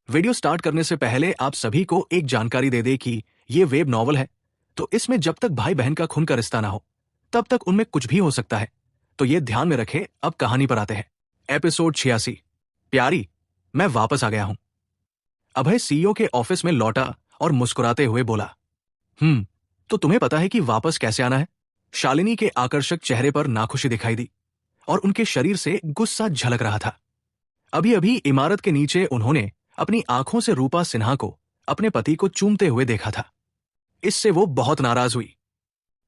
Video start करने से पहले आप सभी को एक जानकारी दे दे कि ये वेब नॉवल है, तो इसमें जब तक भाई बहन का खून का रिश्ता ना हो तब तक उनमें कुछ भी हो सकता है। तो ये ध्यान में रखे। अब कहानी पर आते हैं। एपिसोड 86। प्यारी, मैं वापस आ गया हूं। अभय सीईओ के ऑफिस में लौटा और मुस्कुराते हुए बोला, तो तुम्हें पता है कि वापस कैसे आना है? शालिनी के आकर्षक चेहरे पर नाखुशी दिखाई दी और उनके शरीर से गुस्सा झलक रहा था। अभी अभी इमारत के नीचे उन्होंने अपनी आंखों से रूपा सिन्हा को अपने पति को चूमते हुए देखा था। इससे वो बहुत नाराज हुई।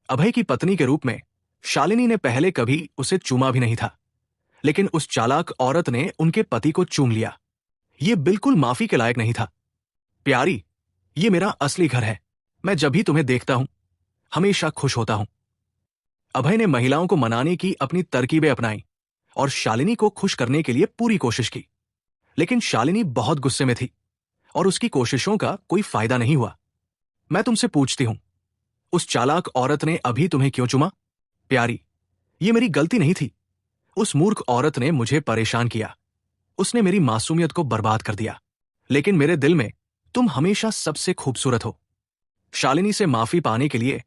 अभय की पत्नी के रूप में शालिनी ने पहले कभी उसे चूमा भी नहीं था, लेकिन उस चालाक औरत ने उनके पति को चूम लिया। ये बिल्कुल माफी के लायक नहीं था। प्यारी, ये मेरा असली घर है। मैं जब भी तुम्हें देखता हूं हमेशा खुश होता हूं। अभय ने महिलाओं को मनाने की अपनी तरकीबें अपनाई और शालिनी को खुश करने के लिए पूरी कोशिश की, लेकिन शालिनी बहुत गुस्से में थी और उसकी कोशिशों का कोई फायदा नहीं हुआ। मैं तुमसे पूछती हूं, उस चालाक औरत ने अभी तुम्हें क्यों चुमा? प्यारी, ये मेरी गलती नहीं थी। उस मूर्ख औरत ने मुझे परेशान किया। उसने मेरी मासूमियत को बर्बाद कर दिया, लेकिन मेरे दिल में तुम हमेशा सबसे खूबसूरत हो। शालिनी से माफी पाने के लिए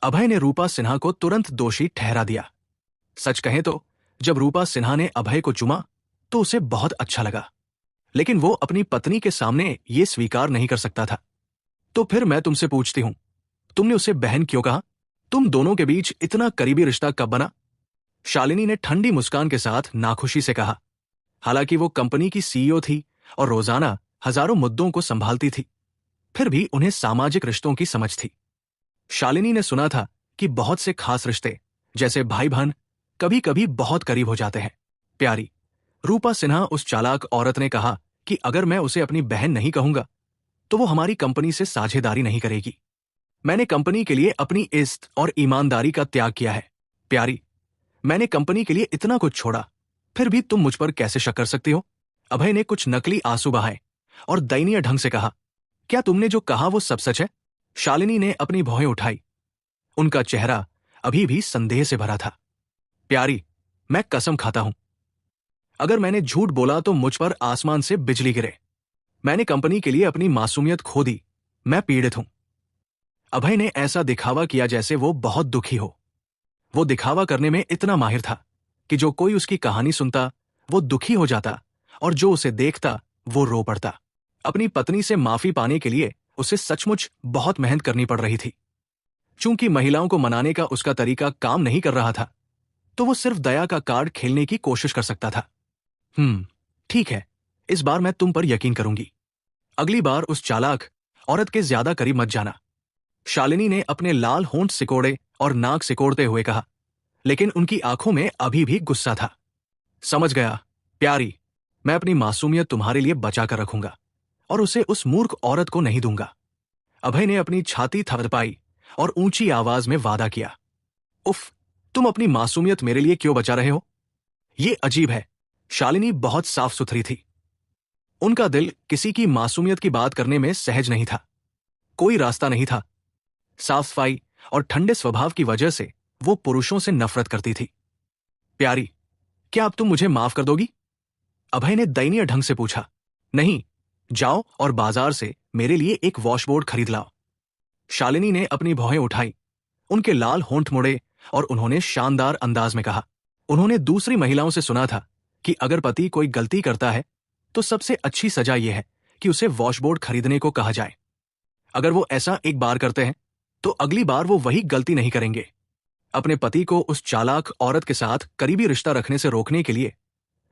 अभय ने रूपा सिन्हा को तुरंत दोषी ठहरा दिया। सच कहें तो जब रूपा सिन्हा ने अभय को चुमा तो उसे बहुत अच्छा लगा, लेकिन वो अपनी पत्नी के सामने ये स्वीकार नहीं कर सकता था। तो फिर मैं तुमसे पूछती हूं, तुमने उसे बहन क्यों कहा? तुम दोनों के बीच इतना करीबी रिश्ता कब बना? शालिनी ने ठंडी मुस्कान के साथ नाखुशी से कहा। हालांकि वो कंपनी की सीईओ थी और रोजाना हजारों मुद्दों को संभालती थी, फिर भी उन्हें सामाजिक रिश्तों की समझ थी। शालिनी ने सुना था कि बहुत से खास रिश्ते, जैसे भाई बहन, कभी कभी बहुत करीब हो जाते हैं। प्यारी, रूपा सिन्हा उस चालाक औरत ने कहा कि अगर मैं उसे अपनी बहन नहीं कहूंगा तो वो हमारी कंपनी से साझेदारी नहीं करेगी। मैंने कंपनी के लिए अपनी इज्जत और ईमानदारी का त्याग किया है। प्यारी, मैंने कंपनी के लिए इतना कुछ छोड़ा, फिर भी तुम मुझ पर कैसे शक कर सकती हो? अभय ने कुछ नकली आंसू बहाए और दयनीय ढंग से कहा, क्या तुमने जो कहा वो सब सच है? शालिनी ने अपनी भौहें उठाई। उनका चेहरा अभी भी संदेह से भरा था। प्यारी, मैं कसम खाता हूं, अगर मैंने झूठ बोला तो मुझ पर आसमान से बिजली गिरे। मैंने कंपनी के लिए अपनी मासूमियत खो दी। मैं पीड़ित हूं। अभय ने ऐसा दिखावा किया जैसे वो बहुत दुखी हो। वो दिखावा करने में इतना माहिर था कि जो कोई उसकी कहानी सुनता वो दुखी हो जाता और जो उसे देखता वो रो पड़ता। अपनी पत्नी से माफी पाने के लिए उसे सचमुच बहुत मेहनत करनी पड़ रही थी। चूंकि महिलाओं को मनाने का उसका तरीका काम नहीं कर रहा था, तो वो सिर्फ दया का कार्ड खेलने की कोशिश कर सकता था। ठीक है, इस बार मैं तुम पर यकीन करूंगी। अगली बार उस चालाक औरत के ज्यादा करीब मत जाना। शालिनी ने अपने लाल होंठ सिकोड़े और नाक सिकोड़ते हुए कहा, लेकिन उनकी आंखों में अभी भी गुस्सा था। समझ गया प्यारी, मैं अपनी मासूमियत तुम्हारे लिए बचा कर रखूंगा और उसे उस मूर्ख औरत को नहीं दूंगा। अभय ने अपनी छाती थपथपाई और ऊंची आवाज में वादा किया। उफ, तुम अपनी मासूमियत मेरे लिए क्यों बचा रहे हो? ये अजीब है। शालिनी बहुत साफ सुथरी थी। उनका दिल किसी की मासूमियत की बात करने में सहज नहीं था। कोई रास्ता नहीं था। साफ सफाई और ठंडे स्वभाव की वजह से वो पुरुषों से नफरत करती थी। प्यारी, क्या अब तुम मुझे माफ कर दोगी? अभय ने दयनीय ढंग से पूछा। नहीं, जाओ और बाजार से मेरे लिए एक वॉशबोर्ड खरीद लाओ। शालिनी ने अपनी भौहें उठाई। उनके लाल होंठ मुड़े और उन्होंने शानदार अंदाज में कहा। उन्होंने दूसरी महिलाओं से सुना था कि अगर पति कोई गलती करता है तो सबसे अच्छी सजा यह है कि उसे वॉशबोर्ड खरीदने को कहा जाए। अगर वो ऐसा एक बार करते हैं तो अगली बार वो वही गलती नहीं करेंगे। अपने पति को उस चालाक औरत के साथ करीबी रिश्ता रखने से रोकने के लिए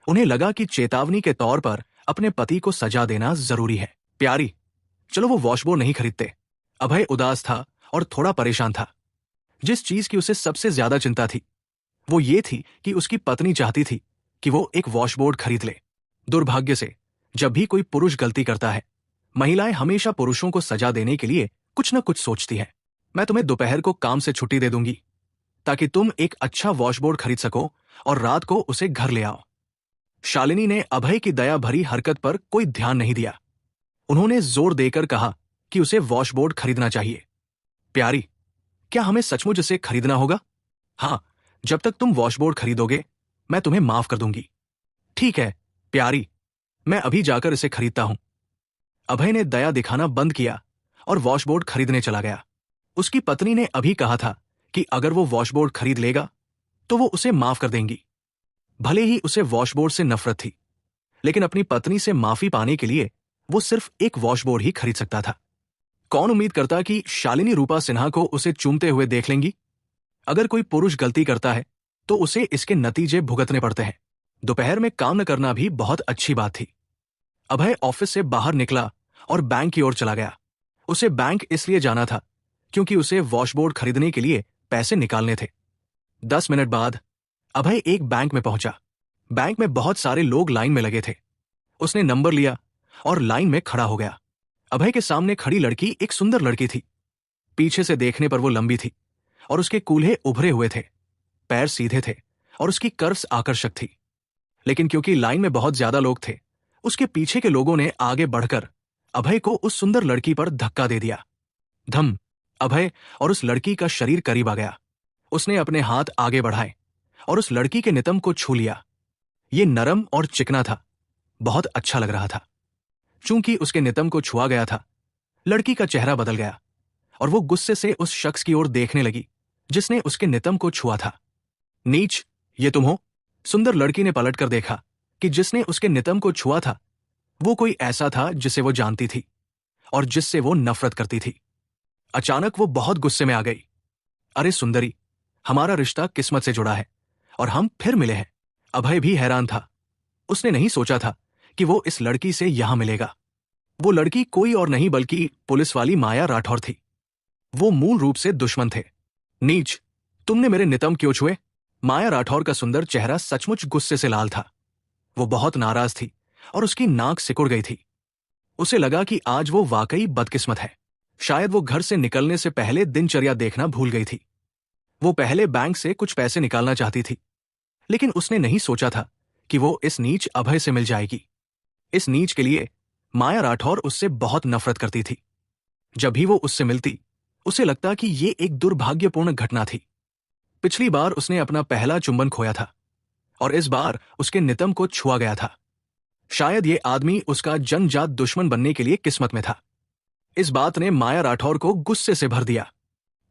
उन्हें लगा कि चेतावनी के तौर पर अपने पति को सजा देना जरूरी है। प्यारी, चलो वो वॉशबोर्ड नहीं खरीदते। अभय उदास था और थोड़ा परेशान था। जिस चीज की उसे सबसे ज्यादा चिंता थी वो ये थी कि उसकी पत्नी चाहती थी कि वो एक वॉशबोर्ड खरीद ले। दुर्भाग्य से जब भी कोई पुरुष गलती करता है, महिलाएं हमेशा पुरुषों को सजा देने के लिए कुछ न कुछ सोचती हैं। मैं तुम्हें दोपहर को काम से छुट्टी दे दूंगी ताकि तुम एक अच्छा वॉशबोर्ड खरीद सको और रात को उसे घर ले आओ। शालिनी ने अभय की दया भरी हरकत पर कोई ध्यान नहीं दिया। उन्होंने जोर देकर कहा कि उसे वॉशबोर्ड खरीदना चाहिए। प्यारी, क्या हमें सचमुच इसे खरीदना होगा? हाँ, जब तक तुम वॉशबोर्ड खरीदोगे मैं तुम्हें माफ कर दूंगी। ठीक है प्यारी, मैं अभी जाकर इसे खरीदता हूं। अभय ने दया दिखाना बंद किया और वॉशबोर्ड खरीदने चला गया। उसकी पत्नी ने अभी कहा था कि अगर वो वॉशबोर्ड खरीद लेगा तो वो उसे माफ कर देंगी। भले ही उसे वॉशबोर्ड से नफरत थी, लेकिन अपनी पत्नी से माफी पाने के लिए वो सिर्फ एक वॉशबोर्ड ही खरीद सकता था। कौन उम्मीद करता कि शालिनी रूपा सिन्हा को उसे चूमते हुए देख लेंगी? अगर कोई पुरुष गलती करता है तो उसे इसके नतीजे भुगतने पड़ते हैं। दोपहर में काम न करना भी बहुत अच्छी बात थी। अभय ऑफिस से बाहर निकला और बैंक की ओर चला गया। उसे बैंक इसलिए जाना था क्योंकि उसे वॉशबोर्ड खरीदने के लिए पैसे निकालने थे। 10 मिनट बाद अभय एक बैंक में पहुंचा। बैंक में बहुत सारे लोग लाइन में लगे थे। उसने नंबर लिया और लाइन में खड़ा हो गया। अभय के सामने खड़ी लड़की एक सुंदर लड़की थी। पीछे से देखने पर वो लंबी थी और उसके कूल्हे उभरे हुए थे, पैर सीधे थे और उसकी कर्व्स आकर्षक थी। लेकिन क्योंकि लाइन में बहुत ज्यादा लोग थे, उसके पीछे के लोगों ने आगे बढ़कर अभय को उस सुंदर लड़की पर धक्का दे दिया। धम! अभय और उस लड़की का शरीर करीब आ गया। उसने अपने हाथ आगे बढ़ाए और उस लड़की के नितंब को छू लिया। ये नरम और चिकना था, बहुत अच्छा लग रहा था। चूंकि उसके नितंब को छुआ गया था, लड़की का चेहरा बदल गया और वो गुस्से से उस शख्स की ओर देखने लगी जिसने उसके नितंब को छुआ था। नीच, ये तुम हो? सुंदर लड़की ने पलटकर देखा कि जिसने उसके नितंब को छुआ था वो कोई ऐसा था जिसे वो जानती थी और जिससे वो नफरत करती थी। अचानक वो बहुत गुस्से में आ गई। अरे सुंदरी, हमारा रिश्ता किस्मत से जुड़ा है और हम फिर मिले हैं। अभय भी हैरान था। उसने नहीं सोचा था कि वो इस लड़की से यहां मिलेगा। वो लड़की कोई और नहीं बल्कि पुलिस वाली माया राठौर थी। वो मूल रूप से दुश्मन थे। नीच, तुमने मेरे नितंब क्यों छुए? माया राठौर का सुंदर चेहरा सचमुच गुस्से से लाल था। वो बहुत नाराज थी और उसकी नाक सिकुड़ गई थी। उसे लगा कि आज वो वाकई बदकिस्मत है। शायद वो घर से निकलने से पहले दिनचर्या देखना भूल गई थी। वो पहले बैंक से कुछ पैसे निकालना चाहती थी, लेकिन उसने नहीं सोचा था कि वो इस नीच अभय से मिल जाएगी। इस नीच के लिए माया राठौर उससे बहुत नफरत करती थी। जब भी वो उससे मिलती, उसे लगता कि ये एक दुर्भाग्यपूर्ण घटना थी। पिछली बार उसने अपना पहला चुंबन खोया था और इस बार उसके नितंब को छुआ गया था। शायद ये आदमी उसका जन्मजात दुश्मन बनने के लिए किस्मत में था। इस बात ने माया राठौर को गुस्से से भर दिया।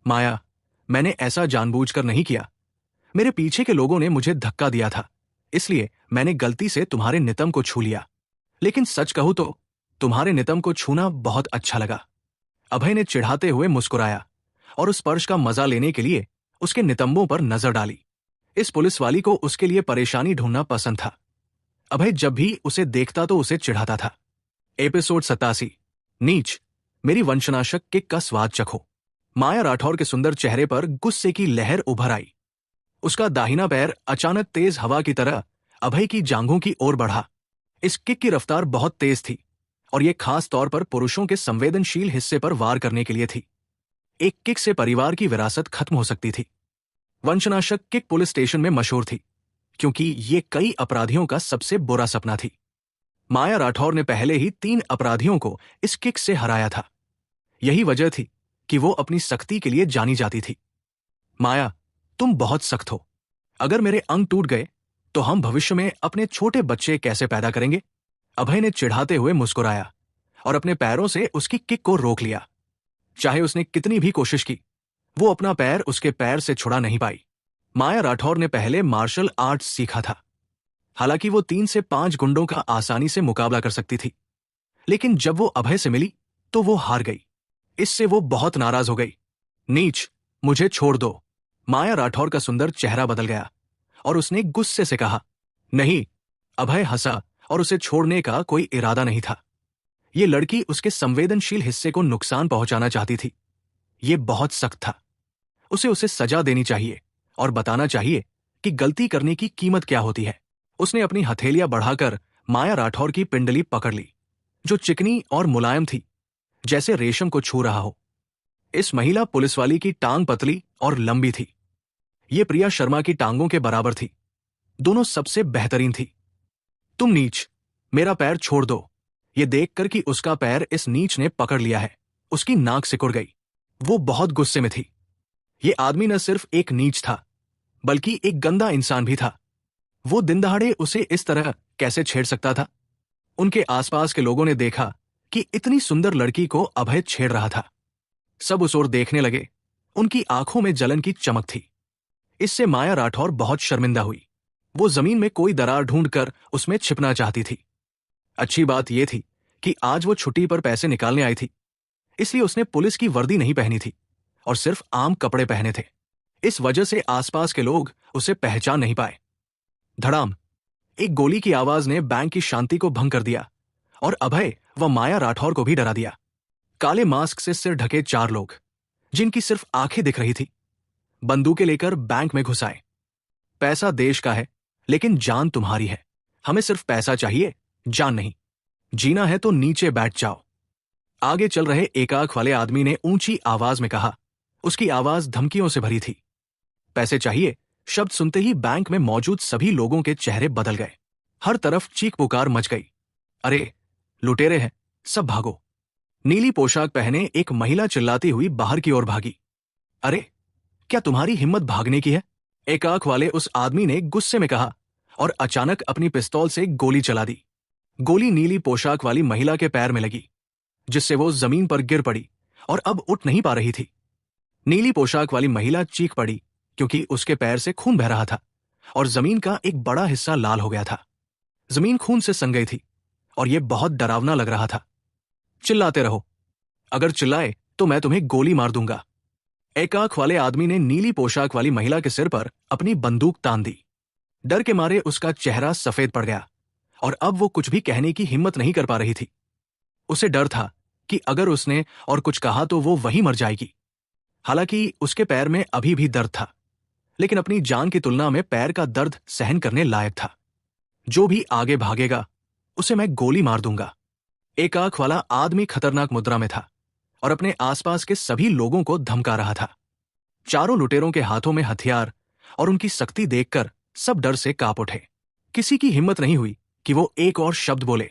माया, मैंने ऐसा जानबूझकर नहीं किया। मेरे पीछे के लोगों ने मुझे धक्का दिया था, इसलिए मैंने गलती से तुम्हारे नितंब को छू लिया। लेकिन सच कहूं तो तुम्हारे नितंब को छूना बहुत अच्छा लगा। अभय ने चिढ़ाते हुए मुस्कुराया और उस स्पर्श का मजा लेने के लिए उसके नितंबों पर नजर डाली। इस पुलिस वाली को उसके लिए परेशानी ढूंढना पसंद था। अभय जब भी उसे देखता तो उसे चिढ़ाता था। एपिसोड 87। नीच, मेरी वंशनाशक किक का स्वाद चखो। माया राठौर के सुंदर चेहरे पर गुस्से की लहर उभर आई। उसका दाहिना पैर अचानक तेज हवा की तरह अभय की जांघों की ओर बढ़ा। इस किक की रफ्तार बहुत तेज थी और यह खास तौर पर पुरुषों के संवेदनशील हिस्से पर वार करने के लिए थी। एक किक से परिवार की विरासत खत्म हो सकती थी। वंशनाशक किक पुलिस स्टेशन में मशहूर थी क्योंकि ये कई अपराधियों का सबसे बुरा सपना थी। माया राठौर ने पहले ही 3 अपराधियों को इस किक से हराया था। यही वजह थी कि वो अपनी सख्ती के लिए जानी जाती थी। माया, तुम बहुत सख्त हो। अगर मेरे अंग टूट गए तो हम भविष्य में अपने छोटे बच्चे कैसे पैदा करेंगे? अभय ने चिढ़ाते हुए मुस्कुराया और अपने पैरों से उसकी किक को रोक लिया। चाहे उसने कितनी भी कोशिश की, वो अपना पैर उसके पैर से छुड़ा नहीं पाई। माया राठौर ने पहले मार्शल आर्ट्स सीखा था। हालांकि वो 3 से 5 गुंडों का आसानी से मुकाबला कर सकती थी, लेकिन जब वो अभय से मिली तो वो हार गई। इससे वो बहुत नाराज हो गई। नीच, मुझे छोड़ दो। माया राठौर का सुंदर चेहरा बदल गया और उसने गुस्से से कहा। नहीं। अभय हंसा और उसे छोड़ने का कोई इरादा नहीं था। ये लड़की उसके संवेदनशील हिस्से को नुकसान पहुंचाना चाहती थी। ये बहुत सख्त था। उसे सजा देनी चाहिए और बताना चाहिए कि गलती करने की कीमत क्या होती है। उसने अपनी हथेलियां बढ़ाकर माया राठौर की पिंडली पकड़ ली, जो चिकनी और मुलायम थी, जैसे रेशम को छू रहा हो। इस महिला पुलिसवाली की टांग पतली और लंबी थी। ये प्रिया शर्मा की टांगों के बराबर थी। दोनों सबसे बेहतरीन थी। तुम नीच, मेरा पैर छोड़ दो। ये देखकर कि उसका पैर इस नीच ने पकड़ लिया है, उसकी नाक सिकुड़ गई। वो बहुत गुस्से में थी। ये आदमी न सिर्फ एक नीच था, बल्कि एक गंदा इंसान भी था। वो दिन दहाड़े उसे इस तरह कैसे छेड़ सकता था? उनके आसपास के लोगों ने देखा कि इतनी सुंदर लड़की को अभय छेड़ रहा था। सब उस ओर देखने लगे। उनकी आंखों में जलन की चमक थी। इससे माया राठौर बहुत शर्मिंदा हुई। वो जमीन में कोई दरार ढूंढकर उसमें छिपना चाहती थी। अच्छी बात यह थी कि आज वो छुट्टी पर पैसे निकालने आई थी, इसलिए उसने पुलिस की वर्दी नहीं पहनी थी और सिर्फ आम कपड़े पहने थे। इस वजह से आसपास के लोग उसे पहचान नहीं पाए। धड़ाम, एक गोली की आवाज ने बैंक की शांति को भंग कर दिया और अभय व माया राठौर को भी डरा दिया। काले मास्क से सिर ढके 4 लोग, जिनकी सिर्फ आंखें दिख रही थी, बंदूकें लेकर बैंक में घुस आए। पैसा देश का है, लेकिन जान तुम्हारी है। हमें सिर्फ पैसा चाहिए, जान नहीं। जीना है तो नीचे बैठ जाओ। आगे चल रहे एक आंख वाले आदमी ने ऊंची आवाज में कहा। उसकी आवाज धमकियों से भरी थी। पैसे चाहिए शब्द सुनते ही बैंक में मौजूद सभी लोगों के चेहरे बदल गए। हर तरफ चीख पुकार मच गई। अरे, लुटेरे हैं, सब भागो। नीली पोशाक पहने एक महिला चिल्लाती हुई बाहर की ओर भागी। अरे, क्या तुम्हारी हिम्मत भागने की है? एक आंख वाले उस आदमी ने गुस्से में कहा और अचानक अपनी पिस्तौल से गोली चला दी। गोली नीली पोशाक वाली महिला के पैर में लगी, जिससे वो जमीन पर गिर पड़ी और अब उठ नहीं पा रही थी। नीली पोशाक वाली महिला चीख पड़ी क्योंकि उसके पैर से खून बह रहा था और जमीन का एक बड़ा हिस्सा लाल हो गया था। जमीन खून से सन गई थी और यह बहुत डरावना लग रहा था। चिल्लाते रहो, अगर चिल्लाए तो मैं तुम्हें गोली मार दूंगा। एक आंख वाले आदमी ने नीली पोशाक वाली महिला के सिर पर अपनी बंदूक तान दी। डर के मारे उसका चेहरा सफेद पड़ गया और अब वो कुछ भी कहने की हिम्मत नहीं कर पा रही थी। उसे डर था कि अगर उसने और कुछ कहा तो वो वहीं मर जाएगी। हालांकि उसके पैर में अभी भी दर्द था, लेकिन अपनी जान की तुलना में पैर का दर्द सहन करने लायक था। जो भी आगे भागेगा उसे मैं गोली मार दूंगा। एक आंख वाला आदमी खतरनाक मुद्रा में था और अपने आसपास के सभी लोगों को धमका रहा था। चारों लुटेरों के हाथों में हथियार और उनकी सख्ती देखकर सब डर से कांप उठे। किसी की हिम्मत नहीं हुई कि वो एक और शब्द बोले।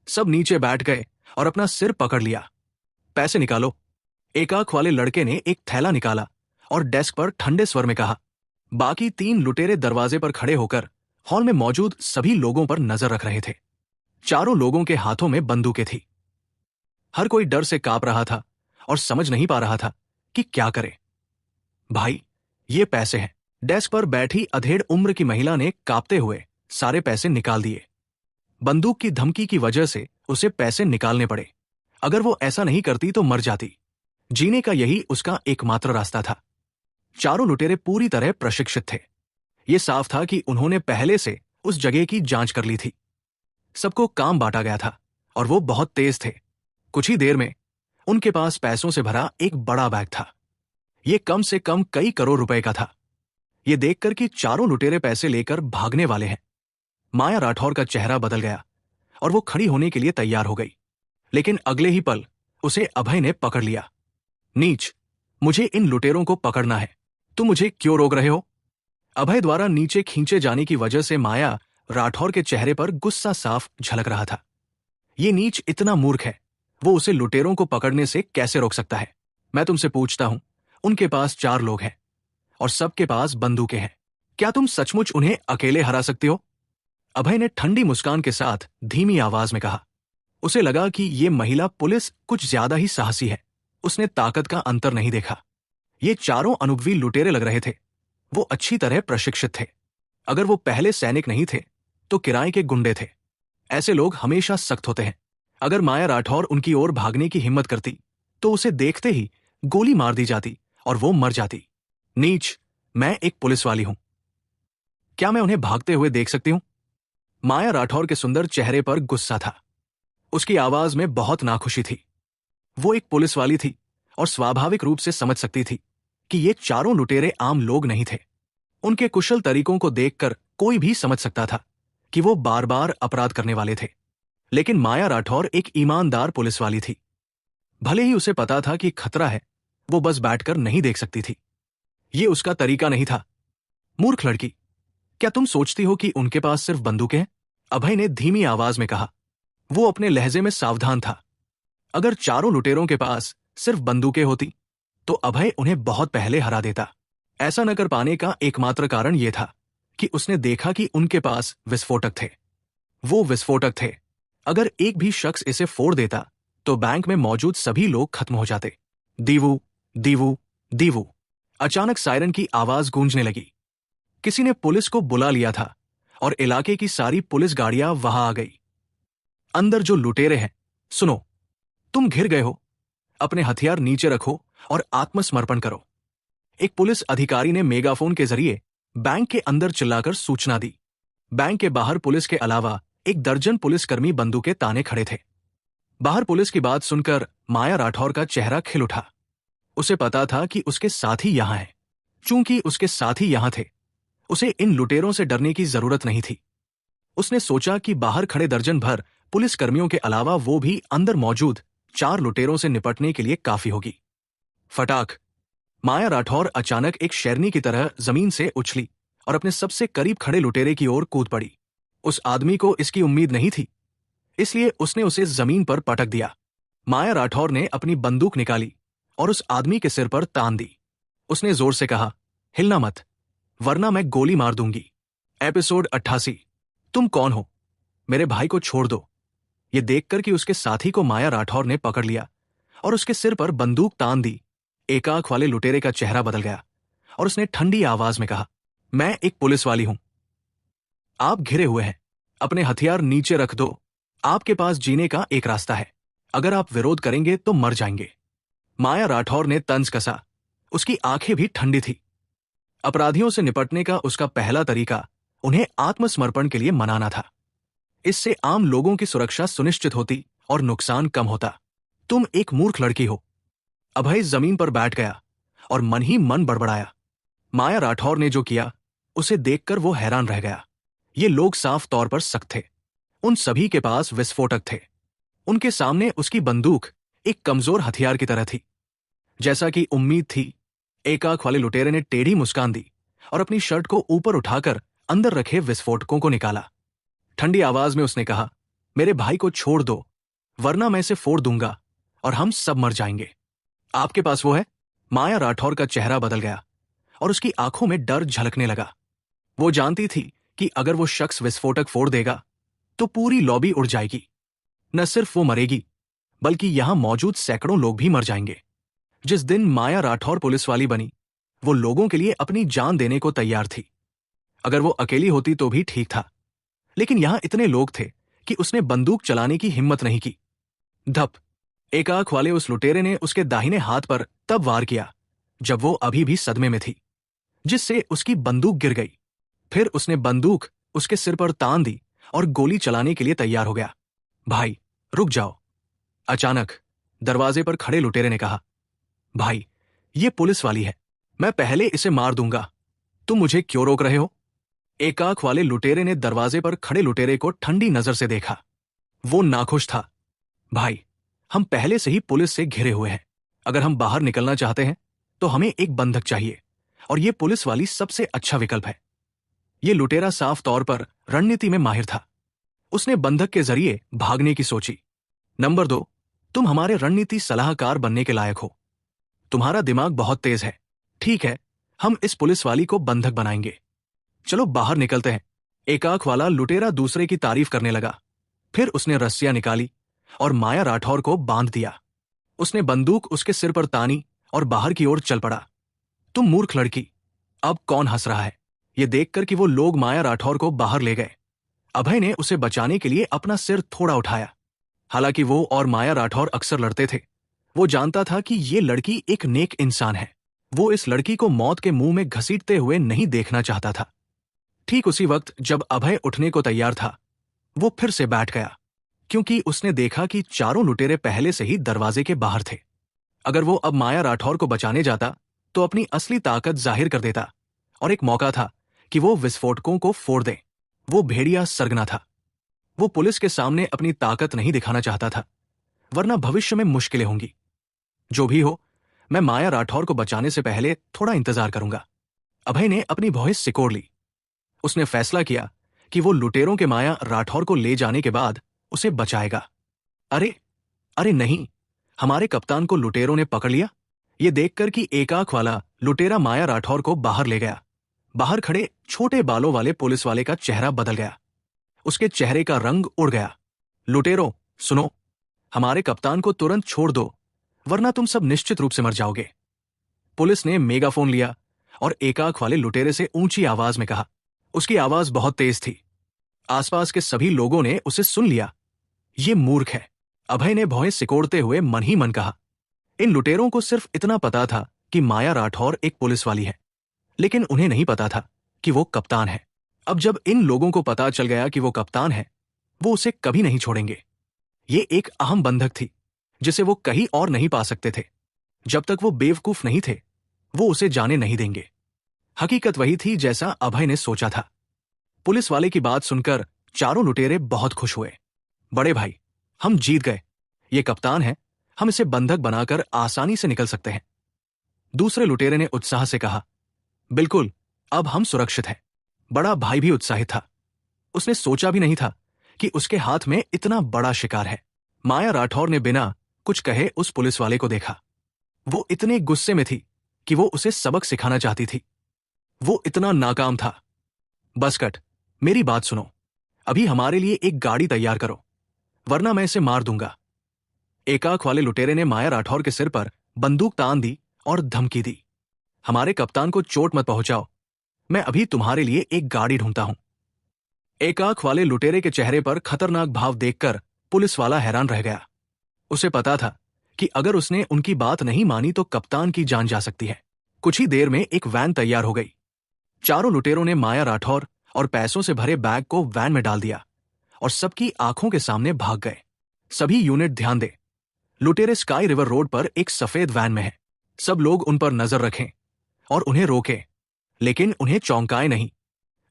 सब नीचे बैठ गए और अपना सिर पकड़ लिया। पैसे निकालो। एक आंख वाले लड़के ने एक थैला निकाला और डेस्क पर ठंडे स्वर में कहा। बाकी 3 लुटेरे दरवाजे पर खड़े होकर हॉल में मौजूद सभी लोगों पर नजर रख रहे थे। चारों लोगों के हाथों में बंदूकें थी। हर कोई डर से कांप रहा था और समझ नहीं पा रहा था कि क्या करे। भाई, ये पैसे हैं। डेस्क पर बैठी अधेड़ उम्र की महिला ने कांपते हुए सारे पैसे निकाल दिए। बंदूक की धमकी की वजह से उसे पैसे निकालने पड़े। अगर वो ऐसा नहीं करती तो मर जाती। जीने का यही उसका एकमात्र रास्ता था। चारों लुटेरे पूरी तरह प्रशिक्षित थे। ये साफ था कि उन्होंने पहले से उस जगह की जांच कर ली थी। सबको काम बांटा गया था और वो बहुत तेज थे। कुछ ही देर में उनके पास पैसों से भरा एक बड़ा बैग था। ये कम से कम कई करोड़ रुपए का था। ये देखकर कि चारों लुटेरे पैसे लेकर भागने वाले हैं, माया राठौर का चेहरा बदल गया और वो खड़ी होने के लिए तैयार हो गई। लेकिन अगले ही पल उसे अभय ने पकड़ लिया। नीच, मुझे इन लुटेरों को पकड़ना है। तुम मुझे क्यों रोक रहे हो? अभय द्वारा नीचे खींचे जाने की वजह से माया राठौर के चेहरे पर गुस्सा साफ झलक रहा था। ये नीच इतना मूर्ख है, वो उसे लुटेरों को पकड़ने से कैसे रोक सकता है? मैं तुमसे पूछता हूं, उनके पास 4 लोग हैं और सबके पास बंदूकें हैं। क्या तुम सचमुच उन्हें अकेले हरा सकते हो? अभय ने ठंडी मुस्कान के साथ धीमी आवाज में कहा। उसे लगा कि ये महिला पुलिस कुछ ज्यादा ही साहसी है। उसने ताकत का अंतर नहीं देखा। ये चारों अनुभवी लुटेरे लग रहे थे। वो अच्छी तरह प्रशिक्षित थे। अगर वो पहले सैनिक नहीं थे तो किराए के गुंडे थे। ऐसे लोग हमेशा सख्त होते हैं। अगर माया राठौर उनकी ओर भागने की हिम्मत करती तो उसे देखते ही गोली मार दी जाती और वो मर जाती। नीच, मैं एक पुलिस वाली हूं। क्या मैं उन्हें भागते हुए देख सकती हूं? माया राठौर के सुंदर चेहरे पर गुस्सा था। उसकी आवाज में बहुत नाखुशी थी। वो एक पुलिस वाली थी और स्वाभाविक रूप से समझ सकती थी कि ये चारों लुटेरे आम लोग नहीं थे। उनके कुशल तरीकों को देखकर कोई भी समझ सकता था कि वो बार बार अपराध करने वाले थे। लेकिन माया राठौर एक ईमानदार पुलिस वाली थी। भले ही उसे पता था कि खतरा है, वो बस बैठकर नहीं देख सकती थी। ये उसका तरीका नहीं था। मूर्ख लड़की, क्या तुम सोचती हो कि उनके पास सिर्फ बंदूकें हैं? अभय ने धीमी आवाज में कहा। वो अपने लहजे में सावधान था। अगर चारों लुटेरों के पास सिर्फ बंदूकें होती तो अभय उन्हें बहुत पहले हरा देता। ऐसा न कर पाने का एकमात्र कारण यह था कि उसने देखा कि उनके पास विस्फोटक थे। वो विस्फोटक थे। अगर एक भी शख्स इसे फोड़ देता तो बैंक में मौजूद सभी लोग खत्म हो जाते। दीवू, दीवू, दीवू। अचानक सायरन की आवाज गूंजने लगी। किसी ने पुलिस को बुला लिया था और इलाके की सारी पुलिस गाड़ियां वहां आ गई। अंदर जो लुटेरे हैं, सुनो, तुम घिर गए हो, अपने हथियार नीचे रखो और आत्मसमर्पण करो। एक पुलिस अधिकारी ने मेगाफोन के जरिए बैंक के अंदर चिल्लाकर सूचना दी। बैंक के बाहर पुलिस के अलावा 1 दर्जन पुलिसकर्मी बंदूकें ताने खड़े थे। बाहर पुलिस की बात सुनकर माया राठौर का चेहरा खिल उठा। उसे पता था कि उसके साथी यहां हैं। चूंकि उसके साथी यहां थे, उसे इन लुटेरों से डरने की जरूरत नहीं थी। उसने सोचा कि बाहर खड़े दर्जन भर पुलिसकर्मियों के अलावा वो भी अंदर मौजूद 4 लुटेरों से निपटने के लिए काफी होगी। फटाक! माया राठौर अचानक एक शेरनी की तरह जमीन से उछली और अपने सबसे करीब खड़े लुटेरे की ओर कूद पड़ी। उस आदमी को इसकी उम्मीद नहीं थी, इसलिए उसने उसे जमीन पर पटक दिया। माया राठौर ने अपनी बंदूक निकाली और उस आदमी के सिर पर तान दी। उसने जोर से कहा, हिलना मत, वरना मैं गोली मार दूंगी। एपिसोड 88। तुम कौन हो? मेरे भाई को छोड़ दो। ये देखकर कि उसके साथी को माया राठौर ने पकड़ लिया और उसके सिर पर बंदूक तान दी, एक आंख वाले लुटेरे का चेहरा बदल गया और उसने ठंडी आवाज में कहा, मैं एक पुलिस वाली हूं। आप घिरे हुए हैं, अपने हथियार नीचे रख दो। आपके पास जीने का एक रास्ता है, अगर आप विरोध करेंगे तो मर जाएंगे। माया राठौर ने तंज कसा। उसकी आंखें भी ठंडी थी। अपराधियों से निपटने का उसका पहला तरीका उन्हें आत्मसमर्पण के लिए मनाना था। इससे आम लोगों की सुरक्षा सुनिश्चित होती और नुकसान कम होता। तुम एक मूर्ख लड़की हो। अभय जमीन पर बैठ गया और मन ही मन बड़बड़ाया। माया राठौर ने जो किया, उसे देखकर वो हैरान रह गया। ये लोग साफ तौर पर सख्त थे। उन सभी के पास विस्फोटक थे। उनके सामने उसकी बंदूक एक कमजोर हथियार की तरह थी। जैसा कि उम्मीद थी, एक आंख वाले लुटेरे ने टेढ़ी मुस्कान दी और अपनी शर्ट को ऊपर उठाकर अंदर रखे विस्फोटकों को निकाला। ठंडी आवाज में उसने कहा, मेरे भाई को छोड़ दो, वरना मैं इसे फोड़ दूंगा और हम सब मर जाएंगे। आपके पास वो है? माया राठौर का चेहरा बदल गया और उसकी आंखों में डर झलकने लगा। वो जानती थी कि अगर वो शख्स विस्फोटक फोड़ देगा तो पूरी लॉबी उड़ जाएगी। न सिर्फ वो मरेगी, बल्कि यहां मौजूद सैकड़ों लोग भी मर जाएंगे। जिस दिन माया राठौर पुलिस वाली बनी, वो लोगों के लिए अपनी जान देने को तैयार थी। अगर वो अकेली होती तो भी ठीक था, लेकिन यहां इतने लोग थे कि उसने बंदूक चलाने की हिम्मत नहीं की। धप! एक आंख वाले उस लुटेरे ने उसके दाहिने हाथ पर तब वार किया जब वो अभी भी सदमे में थी, जिससे उसकी बंदूक गिर गई। फिर उसने बंदूक उसके सिर पर तान दी और गोली चलाने के लिए तैयार हो गया। भाई, रुक जाओ। अचानक दरवाजे पर खड़े लुटेरे ने कहा, भाई, ये पुलिस वाली है, मैं पहले इसे मार दूंगा, तुम मुझे क्यों रोक रहे हो? एक आंख वाले लुटेरे ने दरवाजे पर खड़े लुटेरे को ठंडी नजर से देखा। वो नाखुश था। भाई, हम पहले से ही पुलिस से घिरे हुए हैं। अगर हम बाहर निकलना चाहते हैं तो हमें एक बंधक चाहिए, और ये पुलिस वाली सबसे अच्छा विकल्प है। ये लुटेरा साफ तौर पर रणनीति में माहिर था। उसने बंधक के जरिए भागने की सोची। नंबर 2, तुम हमारे रणनीति सलाहकार बनने के लायक हो। तुम्हारा दिमाग बहुत तेज है। ठीक है, हम इस पुलिस वाली को बंधक बनाएंगे। चलो बाहर निकलते हैं। एक आंख वाला लुटेरा दूसरे की तारीफ करने लगा। फिर उसने रस्सियां निकाली और माया राठौर को बांध दिया। उसने बंदूक उसके सिर पर तानी और बाहर की ओर चल पड़ा। तुम मूर्ख लड़की, अब कौन हंस रहा है? ये देखकर कि वो लोग माया राठौर को बाहर ले गए, अभय ने उसे बचाने के लिए अपना सिर थोड़ा उठाया। हालांकि वो और माया राठौर अक्सर लड़ते थे, वो जानता था कि ये लड़की एक नेक इंसान है। वो इस लड़की को मौत के मुंह में घसीटते हुए नहीं देखना चाहता था। ठीक उसी वक्त जब अभय उठने को तैयार था, वो फिर से बैठ गया, क्योंकि उसने देखा कि चारों लुटेरे पहले से ही दरवाजे के बाहर थे। अगर वो अब माया राठौर को बचाने जाता तो अपनी असली ताकत जाहिर कर देता, और एक मौका था कि वो विस्फोटकों को फोड़ दे। वो भेड़िया सरगना था। वो पुलिस के सामने अपनी ताकत नहीं दिखाना चाहता था, वरना भविष्य में मुश्किलें होंगी। जो भी हो, मैं माया राठौर को बचाने से पहले थोड़ा इंतजार करूंगा। अभय ने अपनी भौहें सिकोड़ ली। उसने फैसला किया कि वो लुटेरों के माया राठौर को ले जाने के बाद उसे बचाएगा। अरे अरे नहीं, हमारे कप्तान को लुटेरों ने पकड़ लिया। ये देखकर कि एक आंख वाला लुटेरा माया राठौर को बाहर ले गया, बाहर खड़े छोटे बालों वाले पुलिस वाले का चेहरा बदल गया। उसके चेहरे का रंग उड़ गया। लुटेरों, सुनो, हमारे कप्तान को तुरंत छोड़ दो, वरना तुम सब निश्चित रूप से मर जाओगे। पुलिस ने मेगाफोन लिया और एक आंख वाले लुटेरे से ऊंची आवाज में कहा। उसकी आवाज बहुत तेज थी। आसपास के सभी लोगों ने उसे सुन लिया। ये मूर्ख है, अभय ने भौहें सिकोड़ते हुए मन ही मन कहा। इन लुटेरों को सिर्फ इतना पता था कि माया राठौर एक पुलिस वाली है, लेकिन उन्हें नहीं पता था कि वो कप्तान है। अब जब इन लोगों को पता चल गया कि वो कप्तान है, वो उसे कभी नहीं छोड़ेंगे। ये एक अहम बंधक थी जिसे वो कहीं और नहीं पा सकते थे। जब तक वो बेवकूफ नहीं थे, वो उसे जाने नहीं देंगे। हकीकत वही थी जैसा अभय ने सोचा था। पुलिस वाले की बात सुनकर चारों लुटेरे बहुत खुश हुए। बड़े भाई, हम जीत गए। ये कप्तान है, हम इसे बंधक बनाकर आसानी से निकल सकते हैं। दूसरे लुटेरे ने उत्साह से कहा। बिल्कुल, अब हम सुरक्षित हैं। बड़ा भाई भी उत्साहित था। उसने सोचा भी नहीं था कि उसके हाथ में इतना बड़ा शिकार है। माया राठौर ने बिना कुछ कहे उस पुलिस वाले को देखा। वो इतने गुस्से में थी कि वो उसे सबक सिखाना चाहती थी। वो इतना नाकाम था। बस कट, मेरी बात सुनो। अभी हमारे लिए एक गाड़ी तैयार करो, वरना मैं इसे मार दूंगा। एक आंख वाले लुटेरे ने माया राठौर के सिर पर बंदूक तान दी और धमकी दी। हमारे कप्तान को चोट मत पहुंचाओ, मैं अभी तुम्हारे लिए एक गाड़ी ढूंढता हूं। एक आंख वाले लुटेरे के चेहरे पर खतरनाक भाव देखकर पुलिस वाला हैरान रह गया। उसे पता था कि अगर उसने उनकी बात नहीं मानी तो कप्तान की जान जा सकती है। कुछ ही देर में एक वैन तैयार हो गई। चारों लुटेरों ने माया राठौर और पैसों से भरे बैग को वैन में डाल दिया और सबकी आंखों के सामने भाग गए। सभी यूनिट ध्यान दे, लुटेरे स्काई रिवर रोड पर एक सफेद वैन में है। सब लोग उन पर नजर रखें और उन्हें रोकें, लेकिन उन्हें चौंकाए नहीं।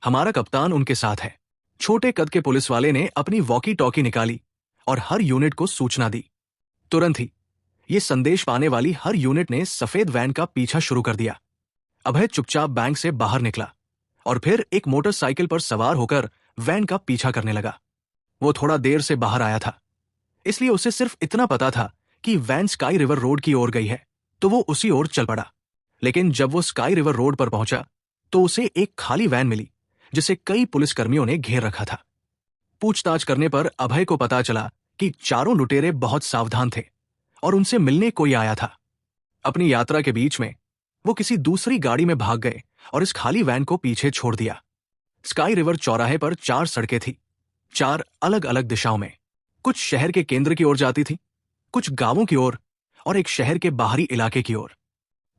हमारा कप्तान उनके साथ है। छोटे कद के पुलिस वाले ने अपनी वॉकी टॉकी निकाली और हर यूनिट को सूचना दी। तुरंत ही ये संदेश पाने वाली हर यूनिट ने सफेद वैन का पीछा शुरू कर दिया। अभय चुपचाप बैंक से बाहर निकला और फिर एक मोटरसाइकिल पर सवार होकर वैन का पीछा करने लगा। वो थोड़ा देर से बाहर आया था, इसलिए उसे सिर्फ इतना पता था कि वैन स्काई रिवर रोड की ओर गई है, तो वो उसी ओर चल पड़ा। लेकिन जब वो स्काई रिवर रोड पर पहुंचा तो उसे एक खाली वैन मिली जिसे कई पुलिसकर्मियों ने घेर रखा था। पूछताछ करने पर अभय को पता चला कि चारों लुटेरे बहुत सावधान थे और उनसे मिलने कोई आया था। अपनी यात्रा के बीच में वो किसी दूसरी गाड़ी में भाग गए और इस खाली वैन को पीछे छोड़ दिया। स्काई रिवर चौराहे पर 4 सड़कें थी, 4 अलग अलग दिशाओं में। कुछ शहर के केंद्र की ओर जाती थी, कुछ गांवों की ओर और एक शहर के बाहरी इलाके की ओर।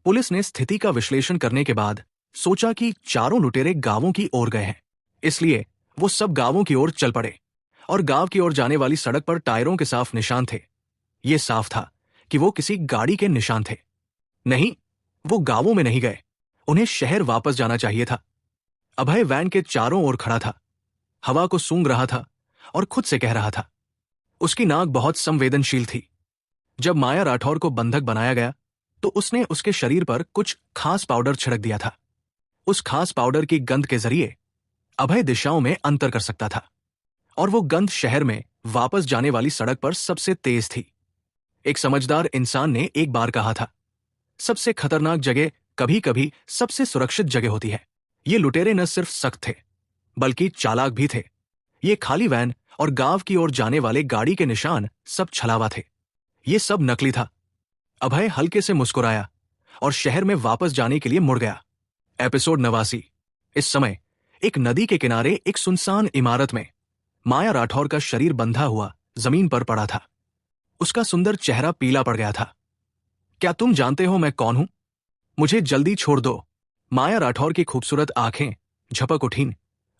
पुलिस ने स्थिति का विश्लेषण करने के बाद सोचा कि चारों लुटेरे गांवों की ओर गए हैं, इसलिए वो सब गांवों की ओर चल पड़े और गांव की ओर जाने वाली सड़क पर टायरों के साफ निशान थे। ये साफ था कि वो किसी गाड़ी के निशान थे। नहीं, वो गांवों में नहीं गए, उन्हें शहर वापस जाना चाहिए था। अभय वैन के चारों ओर खड़ा था, हवा को सूंघ रहा था और खुद से कह रहा था। उसकी नाक बहुत संवेदनशील थी। जब माया राठौर को बंधक बनाया गया तो उसने उसके शरीर पर कुछ खास पाउडर छिड़क दिया था। उस खास पाउडर की गंध के जरिए अभय दिशाओं में अंतर कर सकता था और वो गंध शहर में वापस जाने वाली सड़क पर सबसे तेज थी। एक समझदार इंसान ने एक बार कहा था, सबसे खतरनाक जगह कभी कभी सबसे सुरक्षित जगह होती है। ये लुटेरे न सिर्फ सख्त थे बल्कि चालाक भी थे। ये खाली वैन और गांव की ओर जाने वाले गाड़ी के निशान सब छलावा थे। ये सब नकली था। अभय हल्के से मुस्कुराया और शहर में वापस जाने के लिए मुड़ गया। एपिसोड 89। इस समय एक नदी के किनारे एक सुनसान इमारत में माया राठौर का शरीर बंधा हुआ जमीन पर पड़ा था। उसका सुंदर चेहरा पीला पड़ गया था। क्या तुम जानते हो मैं कौन हूं? मुझे जल्दी छोड़ दो। माया राठौर की खूबसूरत आंखें झपक उठीं।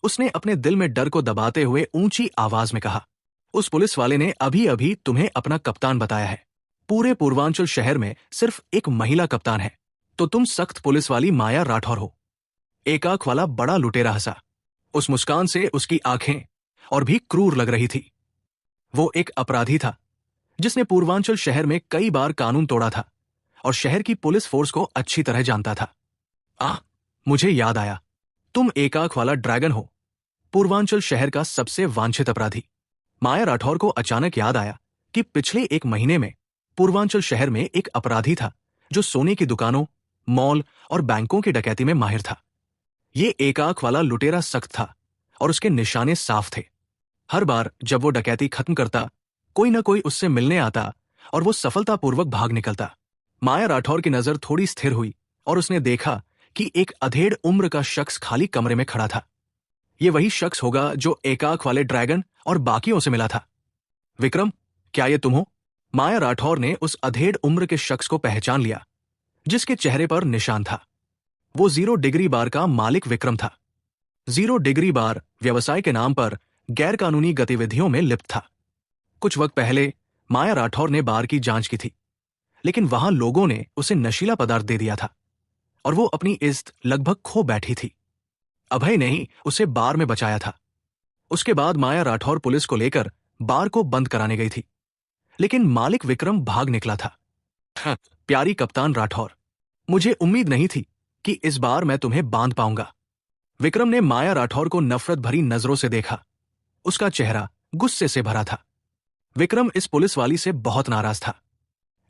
उसने अपने दिल में डर को दबाते हुए ऊंची आवाज में कहा, उस पुलिस वाले ने अभी अभी तुम्हें अपना कप्तान बताया है। पूरे पूर्वांचल शहर में सिर्फ एक महिला कप्तान है, तो तुम सख्त पुलिस वाली माया राठौर हो। एक आंख वाला बड़ा लुटेरा हंसा। उस मुस्कान से उसकी आंखें और भी क्रूर लग रही थी। वो एक अपराधी था जिसने पूर्वांचल शहर में कई बार कानून तोड़ा था और शहर की पुलिस फोर्स को अच्छी तरह जानता था। मुझे याद आया, तुम एक आंख वाला ड्रैगन हो, पूर्वांचल शहर का सबसे वांछित अपराधी। माया राठौर को अचानक याद आया कि पिछले 1 महीने में पूर्वांचल शहर में एक अपराधी था जो सोने की दुकानों, मॉल और बैंकों की डकैती में माहिर था। ये एक आंख वाला लुटेरा सख्त था और उसके निशाने साफ थे। हर बार जब वो डकैती खत्म करता कोई ना कोई उससे मिलने आता और वो सफलतापूर्वक भाग निकलता। माया राठौर की नजर थोड़ी स्थिर हुई और उसने देखा कि एक अधेड़ उम्र का शख्स खाली कमरे में खड़ा था। ये वही शख्स होगा जो एक आंख वाले ड्रैगन और बाकियों से मिला था। विक्रम, क्या ये तुम हो? माया राठौर ने उस अधेड़ उम्र के शख्स को पहचान लिया जिसके चेहरे पर निशान था। वो 0 डिग्री बार का मालिक विक्रम था। 0 डिग्री बार व्यवसाय के नाम पर गैरकानूनी गतिविधियों में लिप्त था। कुछ वक्त पहले माया राठौर ने बार की जांच की थी, लेकिन वहां लोगों ने उसे नशीला पदार्थ दे दिया था और वो अपनी इज्जत लगभग खो बैठी थी। अभय ने ही उसे बार में बचाया था। उसके बाद माया राठौर पुलिस को लेकर बार को बंद कराने गई थी, लेकिन मालिक विक्रम भाग निकला था। प्यारी कप्तान राठौर, मुझे उम्मीद नहीं थी कि इस बार मैं तुम्हें बांध पाऊंगा। विक्रम ने माया राठौर को नफरत भरी नजरों से देखा। उसका चेहरा गुस्से से भरा था। विक्रम इस पुलिस वाली से बहुत नाराज था।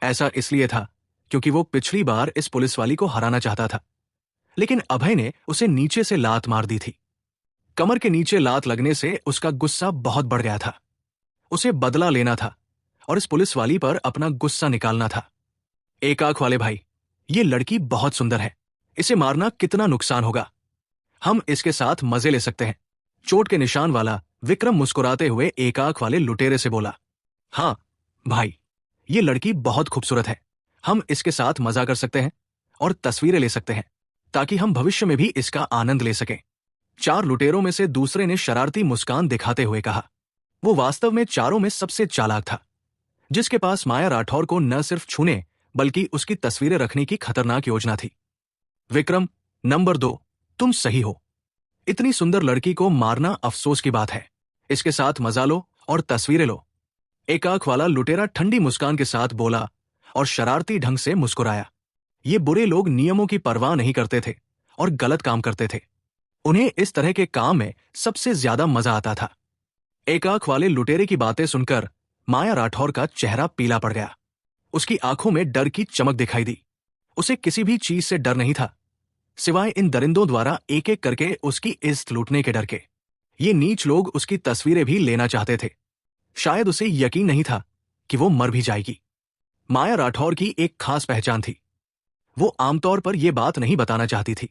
ऐसा इसलिए था क्योंकि वो पिछली बार इस पुलिस वाली को हराना चाहता था, लेकिन अभय ने उसे नीचे से लात मार दी थी। कमर के नीचे लात लगने से उसका गुस्सा बहुत बढ़ गया था। उसे बदला लेना था और इस पुलिस वाली पर अपना गुस्सा निकालना था। एक आंख वाले भाई, ये लड़की बहुत सुंदर है, इसे मारना कितना नुकसान होगा? हम इसके साथ मजे ले सकते हैं। चोट के निशान वाला विक्रम मुस्कुराते हुए एक आंख वाले लुटेरे से बोला। हाँ भाई, ये लड़की बहुत खूबसूरत है, हम इसके साथ मजा कर सकते हैं और तस्वीरें ले सकते हैं ताकि हम भविष्य में भी इसका आनंद ले सकें। 4 लुटेरों में से दूसरे ने शरारती मुस्कान दिखाते हुए कहा। वो वास्तव में चारों में सबसे चालाक था, जिसके पास माया राठौर को न सिर्फ छूने बल्कि उसकी तस्वीरें रखने की खतरनाक योजना थी। विक्रम, नंबर 2, तुम सही हो। इतनी सुंदर लड़की को मारना अफसोस की बात है। इसके साथ मजा लो और तस्वीरें लो। एक आंख वाला लुटेरा ठंडी मुस्कान के साथ बोला और शरारती ढंग से मुस्कुराया। ये बुरे लोग नियमों की परवाह नहीं करते थे और गलत काम करते थे। उन्हें इस तरह के काम में सबसे ज्यादा मजा आता था। एक आंख वाले लुटेरे की बातें सुनकर माया राठौर का चेहरा पीला पड़ गया। उसकी आंखों में डर की चमक दिखाई दी। उसे किसी भी चीज से डर नहीं था, सिवाय इन दरिंदों द्वारा एक एक करके उसकी इज्जत लूटने के डर के। ये नीच लोग उसकी तस्वीरें भी लेना चाहते थे। शायद उसे यकीन नहीं था कि वो मर भी जाएगी। माया राठौर की एक खास पहचान थी। वो आमतौर पर यह बात नहीं बताना चाहती थी,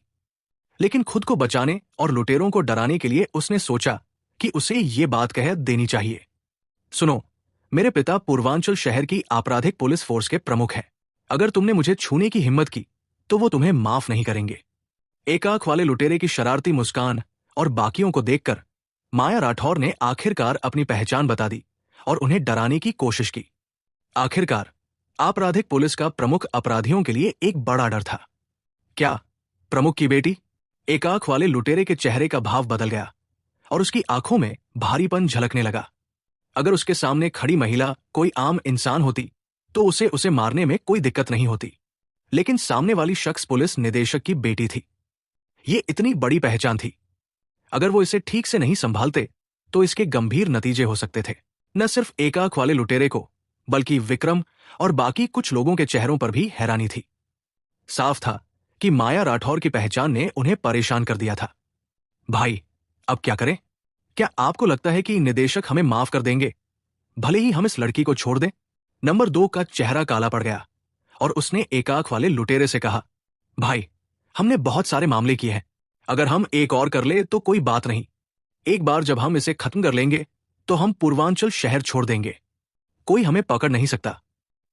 लेकिन खुद को बचाने और लुटेरों को डराने के लिए उसने सोचा कि उसे ये बात कह देनी चाहिए। सुनो, मेरे पिता पूर्वांचल शहर की आपराधिक पुलिस फोर्स के प्रमुख हैं। अगर तुमने मुझे छूने की हिम्मत की तो वो तुम्हें माफ नहीं करेंगे। एक आंख वाले लुटेरे की शरारती मुस्कान और बाकियों को देखकर माया राठौर ने आखिरकार अपनी पहचान बता दी और उन्हें डराने की कोशिश की। आखिरकार आपराधिक पुलिस का प्रमुख अपराधियों के लिए एक बड़ा डर था। क्या प्रमुख की बेटी? एक आंख वाले लुटेरे के चेहरे का भाव बदल गया और उसकी आंखों में भारीपन झलकने लगा। अगर उसके सामने खड़ी महिला कोई आम इंसान होती तो उसे मारने में कोई दिक्कत नहीं होती, लेकिन सामने वाली शख्स पुलिस निदेशक की बेटी थी। ये इतनी बड़ी पहचान थी। अगर वो इसे ठीक से नहीं संभालते तो इसके गंभीर नतीजे हो सकते थे। न सिर्फ एक आंख वाले लुटेरे को, बल्कि विक्रम और बाकी कुछ लोगों के चेहरों पर भी हैरानी थी। साफ था कि माया राठौर की पहचान ने उन्हें परेशान कर दिया था। भाई, अब क्या करें? क्या आपको लगता है कि निदेशक हमें माफ कर देंगे, भले ही हम इस लड़की को छोड़ दें? नंबर 2 का चेहरा काला पड़ गया और उसने एक आंख वाले लुटेरे से कहा, भाई, हमने बहुत सारे मामले किए हैं। अगर हम एक और कर ले तो कोई बात नहीं। एक बार जब हम इसे खत्म कर लेंगे तो हम पूर्वांचल शहर छोड़ देंगे। कोई हमें पकड़ नहीं सकता।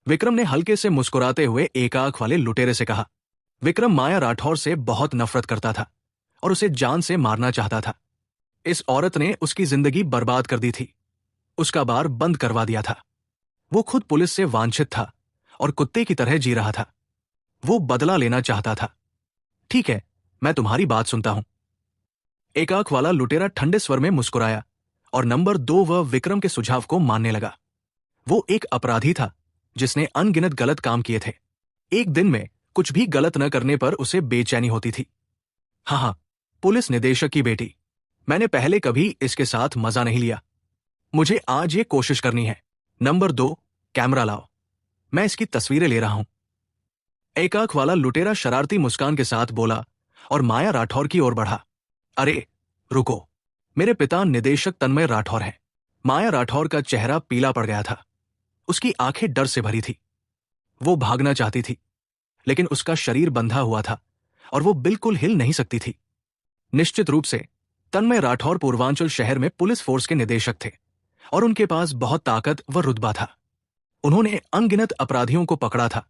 विक्रम ने हल्के से मुस्कुराते हुए एक आंख वाले लुटेरे से कहा। विक्रम माया राठौर से बहुत नफरत करता था और उसे जान से मारना चाहता था। इस औरत ने उसकी जिंदगी बर्बाद कर दी थी, उसका बार बंद करवा दिया था। वो खुद पुलिस से वांछित था और कुत्ते की तरह जी रहा था। वो बदला लेना चाहता था। ठीक है, मैं तुम्हारी बात सुनता हूं। एक आंख वाला लुटेरा ठंडे स्वर में मुस्कुराया और नंबर 2 व विक्रम के सुझाव को मानने लगा। वो एक अपराधी था जिसने अनगिनत गलत काम किए थे। एक दिन में कुछ भी गलत न करने पर उसे बेचैनी होती थी। हाँ, पुलिस निदेशक की बेटी, मैंने पहले कभी इसके साथ मजा नहीं लिया। मुझे आज ये कोशिश करनी है। नंबर 2, कैमरा लाओ, मैं इसकी तस्वीरें ले रहा हूं। एक आंख वाला लुटेरा शरारती मुस्कान के साथ बोला और माया राठौर की ओर बढ़ा। अरे रुको, मेरे पिता निदेशक तन्मय राठौर हैं। माया राठौर का चेहरा पीला पड़ गया था। उसकी आंखें डर से भरी थी। वो भागना चाहती थी, लेकिन उसका शरीर बंधा हुआ था और वो बिल्कुल हिल नहीं सकती थी। निश्चित रूप से तन्मय राठौर पूर्वांचल शहर में पुलिस फोर्स के निदेशक थे और उनके पास बहुत ताकत व रुतबा था। उन्होंने अनगिनत अपराधियों को पकड़ा था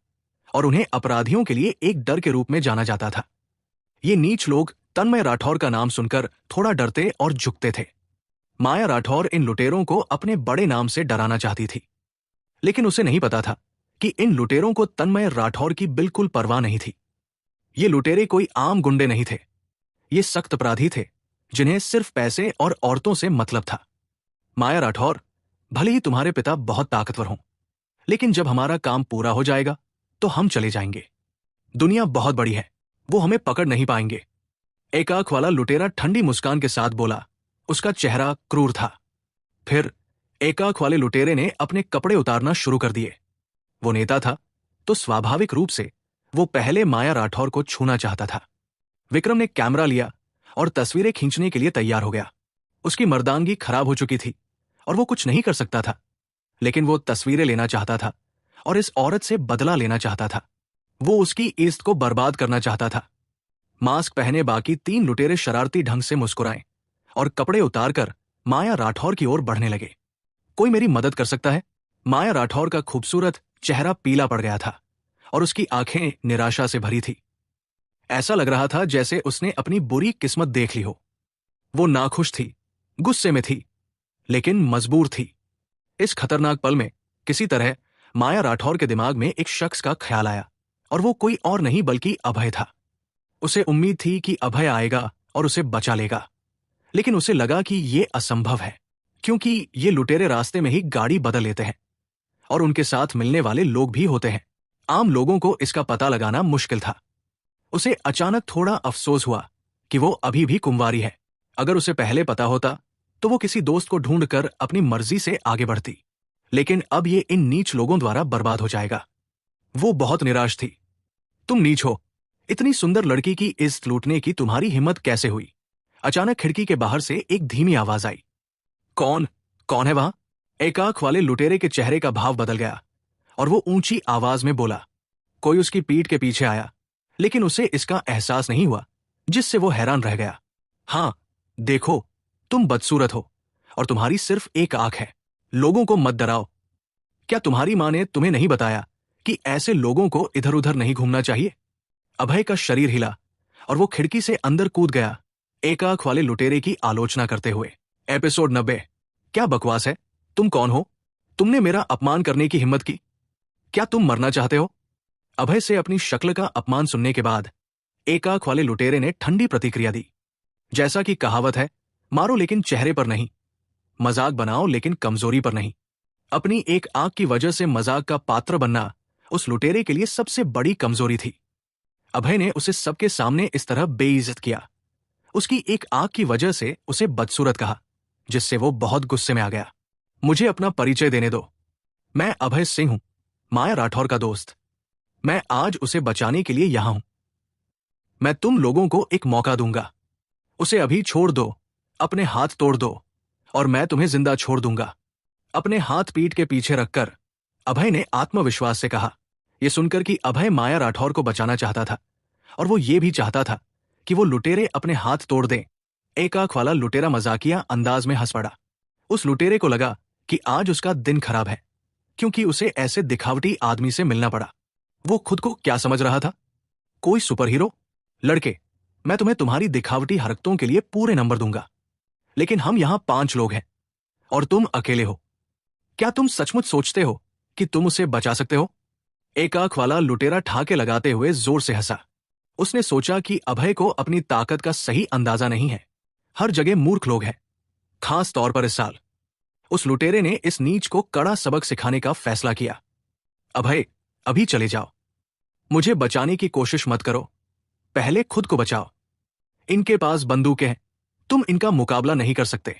और उन्हें अपराधियों के लिए एक डर के रूप में जाना जाता था। ये नीच लोग तन्मय राठौर का नाम सुनकर थोड़ा डरते और झुकते थे। माया राठौर इन लुटेरों को अपने बड़े नाम से डराना चाहती थी, लेकिन उसे नहीं पता था कि इन लुटेरों को तन्मय राठौर की बिल्कुल परवाह नहीं थी। ये लुटेरे कोई आम गुंडे नहीं थे। ये सख्त अपराधी थे जिन्हें सिर्फ पैसे और औरतों से मतलब था। माया राठौर, भले ही तुम्हारे पिता बहुत ताकतवर हों, लेकिन जब हमारा काम पूरा हो जाएगा तो हम चले जाएंगे। दुनिया बहुत बड़ी है, वो हमें पकड़ नहीं पाएंगे। एक आंख वाला लुटेरा ठंडी मुस्कान के साथ बोला। उसका चेहरा क्रूर था। फिर एक आंख वाले लुटेरे ने अपने कपड़े उतारना शुरू कर दिए। वो नेता था तो स्वाभाविक रूप से वो पहले माया राठौर को छूना चाहता था। विक्रम ने कैमरा लिया और तस्वीरें खींचने के लिए तैयार हो गया। उसकी मर्दानगी खराब हो चुकी थी और वो कुछ नहीं कर सकता था, लेकिन वो तस्वीरें लेना चाहता था और इस औरत से बदला लेना चाहता था। वो उसकी इज्जत को बर्बाद करना चाहता था। मास्क पहने बाकी 3 लुटेरे शरारती ढंग से मुस्कुराए और कपड़े उतारकर माया राठौर की ओर बढ़ने लगे। कोई मेरी मदद कर सकता है? माया राठौर का खूबसूरत चेहरा पीला पड़ गया था और उसकी आंखें निराशा से भरी थी। ऐसा लग रहा था जैसे उसने अपनी बुरी किस्मत देख ली हो। वो नाखुश थी, गुस्से में थी, लेकिन मजबूर थी। इस खतरनाक पल में किसी तरह माया राठौर के दिमाग में एक शख्स का ख्याल आया और वो कोई और नहीं बल्कि अभय था। उसे उम्मीद थी कि अभय आएगा और उसे बचा लेगा, लेकिन उसे लगा कि ये असंभव है, क्योंकि ये लुटेरे रास्ते में ही गाड़ी बदल लेते हैं और उनके साथ मिलने वाले लोग भी होते हैं। आम लोगों को इसका पता लगाना मुश्किल था। उसे अचानक थोड़ा अफसोस हुआ कि वो अभी भी कुंवारी है। अगर उसे पहले पता होता तो वो किसी दोस्त को ढूंढकर अपनी मर्जी से आगे बढ़ती, लेकिन अब ये इन नीच लोगों द्वारा बर्बाद हो जाएगा। वो बहुत निराश थी। तुम नीच हो, इतनी सुंदर लड़की की इज्जत लूटने की तुम्हारी हिम्मत कैसे हुई? अचानक खिड़की के बाहर से एक धीमी आवाज आई। कौन कौन है वहां? एक आंख वाले लुटेरे के चेहरे का भाव बदल गया और वो ऊंची आवाज में बोला। कोई उसकी पीठ के पीछे आया, लेकिन उसे इसका एहसास नहीं हुआ, जिससे वो हैरान रह गया। हां, देखो, तुम बदसूरत हो और तुम्हारी सिर्फ एक आंख है। लोगों को मत डराओ। क्या तुम्हारी मां ने तुम्हें नहीं बताया कि ऐसे लोगों को इधर उधर नहीं घूमना चाहिए? अभय का शरीर हिला और वो खिड़की से अंदर कूद गया, एक आंख वाले लुटेरे की आलोचना करते हुए। एपिसोड 90। क्या बकवास है? तुम कौन हो? तुमने मेरा अपमान करने की हिम्मत की? क्या तुम मरना चाहते हो? अभय से अपनी शक्ल का अपमान सुनने के बाद एक आंख वाले लुटेरे ने ठंडी प्रतिक्रिया दी। जैसा कि कहावत है, मारो लेकिन चेहरे पर नहीं, मजाक बनाओ लेकिन कमजोरी पर नहीं। अपनी एक आंख की वजह से मजाक का पात्र बनना उस लुटेरे के लिए सबसे बड़ी कमजोरी थी। अभय ने उसे सबके सामने इस तरह बेइज्जत किया। उसकी एक आंख की वजह से उसे बदसूरत कहा, जिससे वो बहुत गुस्से में आ गया। मुझे अपना परिचय देने दो। मैं अभय सिंह हूं, माया राठौर का दोस्त। मैं आज उसे बचाने के लिए यहां हूं। मैं तुम लोगों को एक मौका दूंगा। उसे अभी छोड़ दो, अपने हाथ तोड़ दो और मैं तुम्हें जिंदा छोड़ दूंगा। अपने हाथ पीठ के पीछे रखकर अभय ने आत्मविश्वास से कहा। यह सुनकर कि अभय माया राठौर को बचाना चाहता था और वो ये भी चाहता था कि वो लुटेरे अपने हाथ तोड़ दें, एक आंख वाला लुटेरा मजाकिया अंदाज में हंस पड़ा। उस लुटेरे को लगा कि आज उसका दिन खराब है, क्योंकि उसे ऐसे दिखावटी आदमी से मिलना पड़ा। वो खुद को क्या समझ रहा था? कोई सुपर हीरो? लड़के, मैं तुम्हें तुम्हारी दिखावटी हरकतों के लिए पूरे नंबर दूंगा, लेकिन हम यहां 5 लोग हैं और तुम अकेले हो। क्या तुम सचमुच सोचते हो कि तुम उसे बचा सकते हो? एक आंख वाला लुटेरा ठाके लगाते हुए जोर से हंसा। उसने सोचा कि अभय को अपनी ताकत का सही अंदाजा नहीं है। हर जगह मूर्ख लोग हैं, खास तौर पर इस साल। उस लुटेरे ने इस नीच को कड़ा सबक सिखाने का फैसला किया। अभय, अभी चले जाओ। मुझे बचाने की कोशिश मत करो, पहले खुद को बचाओ। इनके पास बंदूकें हैं, तुम इनका मुकाबला नहीं कर सकते।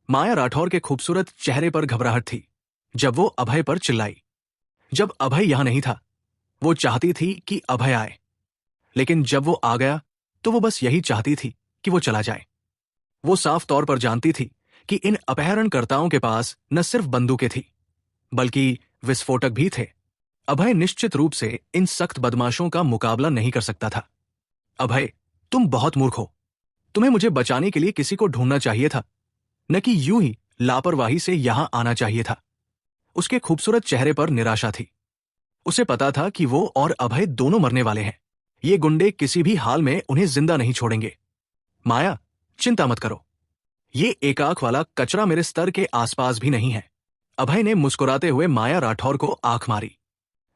माया राठौर के खूबसूरत चेहरे पर घबराहट थी जब वो अभय पर चिल्लाई। जब अभय यहां नहीं था, वो चाहती थी कि अभय आए, लेकिन जब वो आ गया तो वो बस यही चाहती थी कि वो चला जाए। वो साफ तौर पर जानती थी कि इन अपहरणकर्ताओं के पास न सिर्फ बंदूकें थी, बल्कि विस्फोटक भी थे। अभय निश्चित रूप से इन सख्त बदमाशों का मुकाबला नहीं कर सकता था। अभय, तुम बहुत मूर्ख हो। तुम्हें मुझे बचाने के लिए किसी को ढूंढना चाहिए था, न कि यूं ही लापरवाही से यहां आना चाहिए था। उसके खूबसूरत चेहरे पर निराशा थी। उसे पता था कि वो और अभय दोनों मरने वाले हैं। ये गुंडे किसी भी हाल में उन्हें जिंदा नहीं छोड़ेंगे। माया, चिंता मत करो। ये एक आंख वाला कचरा मेरे स्तर के आसपास भी नहीं है। अभय ने मुस्कुराते हुए माया राठौर को आंख मारी।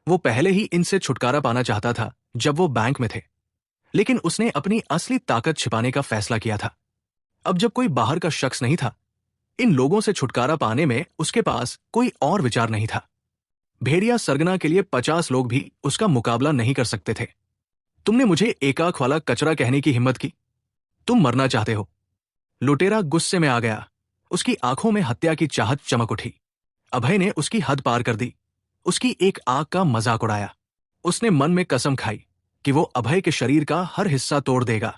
वो पहले ही इनसे छुटकारा पाना चाहता था जब वो बैंक में थे, लेकिन उसने अपनी असली ताकत छिपाने का फैसला किया था। अब जब कोई बाहर का शख्स नहीं था, इन लोगों से छुटकारा पाने में उसके पास कोई और विचार नहीं था। भेड़िया सरगना के लिए 50 लोग भी उसका मुकाबला नहीं कर सकते थे। तुमने मुझे एक आंख वाला कचरा कहने की हिम्मत की? तुम मरना चाहते हो। लुटेरा गुस्से में आ गया। उसकी आंखों में हत्या की चाहत चमक उठी। अभय ने उसकी हद पार कर दी। उसकी एक आंख का मजाक उड़ाया। उसने मन में कसम खाई कि वो अभय के शरीर का हर हिस्सा तोड़ देगा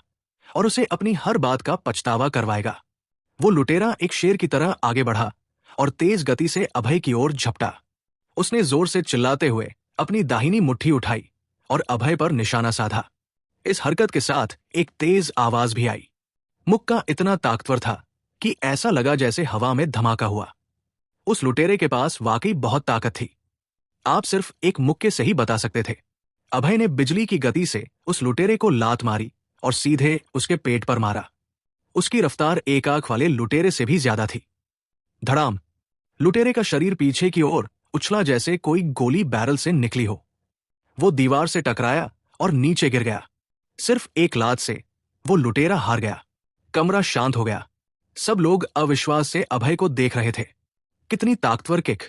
और उसे अपनी हर बात का पछतावा करवाएगा। वो लुटेरा एक शेर की तरह आगे बढ़ा और तेज गति से अभय की ओर झपटा। उसने जोर से चिल्लाते हुए अपनी दाहिनी मुट्ठी उठाई और अभय पर निशाना साधा। इस हरकत के साथ एक तेज आवाज भी आई। मुक्का इतना ताकतवर था कि ऐसा लगा जैसे हवा में धमाका हुआ। उस लुटेरे के पास वाकई बहुत ताकत थी। आप सिर्फ एक मुक्के से ही बता सकते थे। अभय ने बिजली की गति से उस लुटेरे को लात मारी और सीधे उसके पेट पर मारा। उसकी रफ्तार एक आंख वाले लुटेरे से भी ज्यादा थी। धड़ाम! लुटेरे का शरीर पीछे की ओर उछला जैसे कोई गोली बैरल से निकली हो। वो दीवार से टकराया और नीचे गिर गया। सिर्फ एक लात से वो लुटेरा हार गया। कमरा शांत हो गया। सब लोग अविश्वास से अभय को देख रहे थे। कितनी ताकतवर किक!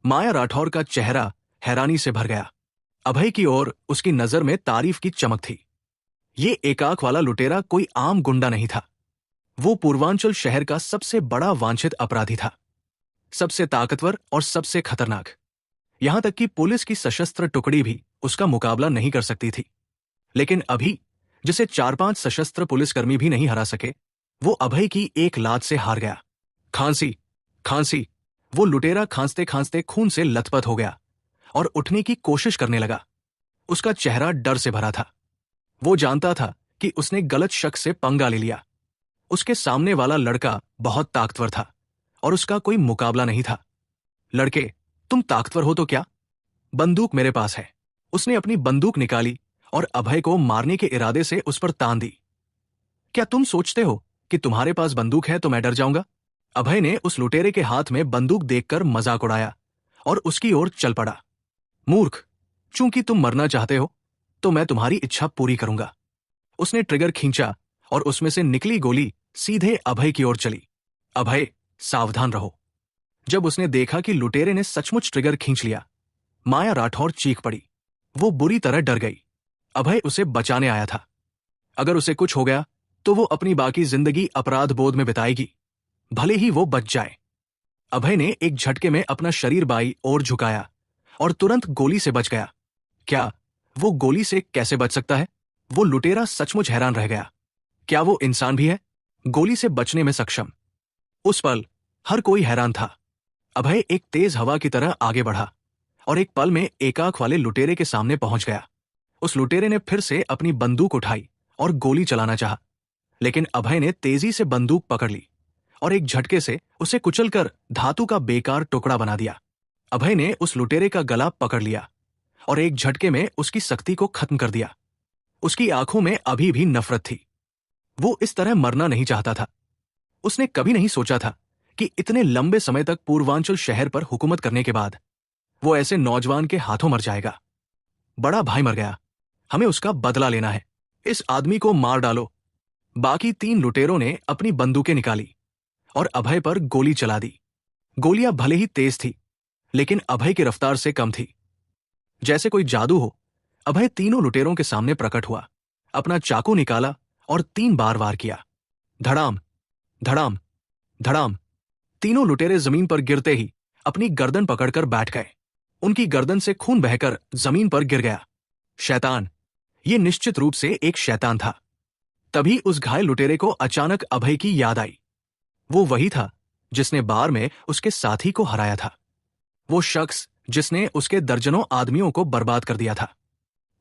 माया राठौर का चेहरा हैरानी से भर गया। अभय की ओर उसकी नजर में तारीफ की चमक थी। ये एक आंख वाला लुटेरा कोई आम गुंडा नहीं था। वो पूर्वांचल शहर का सबसे बड़ा वांछित अपराधी था, सबसे ताकतवर और सबसे खतरनाक। यहां तक कि पुलिस की सशस्त्र टुकड़ी भी उसका मुकाबला नहीं कर सकती थी। लेकिन अभी, जिसे 4-5 सशस्त्र पुलिसकर्मी भी नहीं हरा सके, वो अभय की एक लात से हार गया। खांसी, खांसी! वो लुटेरा खांसते खांसते खून से लथपथ हो गया और उठने की कोशिश करने लगा। उसका चेहरा डर से भरा था। वो जानता था कि उसने गलत शख्स से पंगा ले लिया। उसके सामने वाला लड़का बहुत ताकतवर था और उसका कोई मुकाबला नहीं था। लड़के, तुम ताकतवर हो तो क्या? बंदूक मेरे पास है। उसने अपनी बंदूक निकाली और अभय को मारने के इरादे से उस पर तान दी। क्या तुम सोचते हो कि तुम्हारे पास बंदूक है तो मैं डर जाऊंगा? अभय ने उस लुटेरे के हाथ में बंदूक देखकर मजाक उड़ाया और उसकी ओर चल पड़ा। मूर्ख! चूंकि तुम मरना चाहते हो तो मैं तुम्हारी इच्छा पूरी करूंगा। उसने ट्रिगर खींचा और उसमें से निकली गोली सीधे अभय की ओर चली। अभय, सावधान रहो! जब उसने देखा कि लुटेरे ने सचमुच ट्रिगर खींच लिया, माया राठौर चीख पड़ी। वो बुरी तरह डर गई। अभय उसे बचाने आया था। अगर उसे कुछ हो गया तो वो अपनी बाकी जिंदगी अपराध बोध में बिताएगी, भले ही वो बच जाए। अभय ने एक झटके में अपना शरीर बाई ओर झुकाया और तुरंत गोली से बच गया। क्या वो गोली से कैसे बच सकता है? वो लुटेरा सचमुच हैरान रह गया। क्या वो इंसान भी है, गोली से बचने में सक्षम? उस पल हर कोई हैरान था। अभय एक तेज हवा की तरह आगे बढ़ा और एक पल में एक आंख वाले लुटेरे के सामने पहुंच गया। उस लुटेरे ने फिर से अपनी बंदूक उठाई और गोली चलाना चाहा, लेकिन अभय ने तेजी से बंदूक पकड़ ली और एक झटके से उसे कुचलकर धातु का बेकार टुकड़ा बना दिया। अभय ने उस लुटेरे का गला पकड़ लिया और एक झटके में उसकी सख्ती को खत्म कर दिया। उसकी आंखों में अभी भी नफरत थी। वो इस तरह मरना नहीं चाहता था। उसने कभी नहीं सोचा था कि इतने लंबे समय तक पूर्वांचल शहर पर हुकूमत करने के बाद वो ऐसे नौजवान के हाथों मर जाएगा। बड़ा भाई मर गया, हमें उसका बदला लेना है। इस आदमी को मार डालो। बाकी 3 लुटेरों ने अपनी बंदूकें निकाली और अभय पर गोली चला दी। गोलियां भले ही तेज थी, लेकिन अभय की रफ्तार से कम थी। जैसे कोई जादू हो, अभय तीनों लुटेरों के सामने प्रकट हुआ, अपना चाकू निकाला और 3 बार वार किया। धड़ाम, धड़ाम, धड़ाम! तीनों लुटेरे जमीन पर गिरते ही अपनी गर्दन पकड़कर बैठ गए। उनकी गर्दन से खून बहकर जमीन पर गिर गया। शैतान! ये निश्चित रूप से एक शैतान था। तभी उस घायल लुटेरे को अचानक अभय की याद आई। वो वही था जिसने बार में उसके साथी को हराया था। वो शख्स जिसने उसके दर्जनों आदमियों को बर्बाद कर दिया था।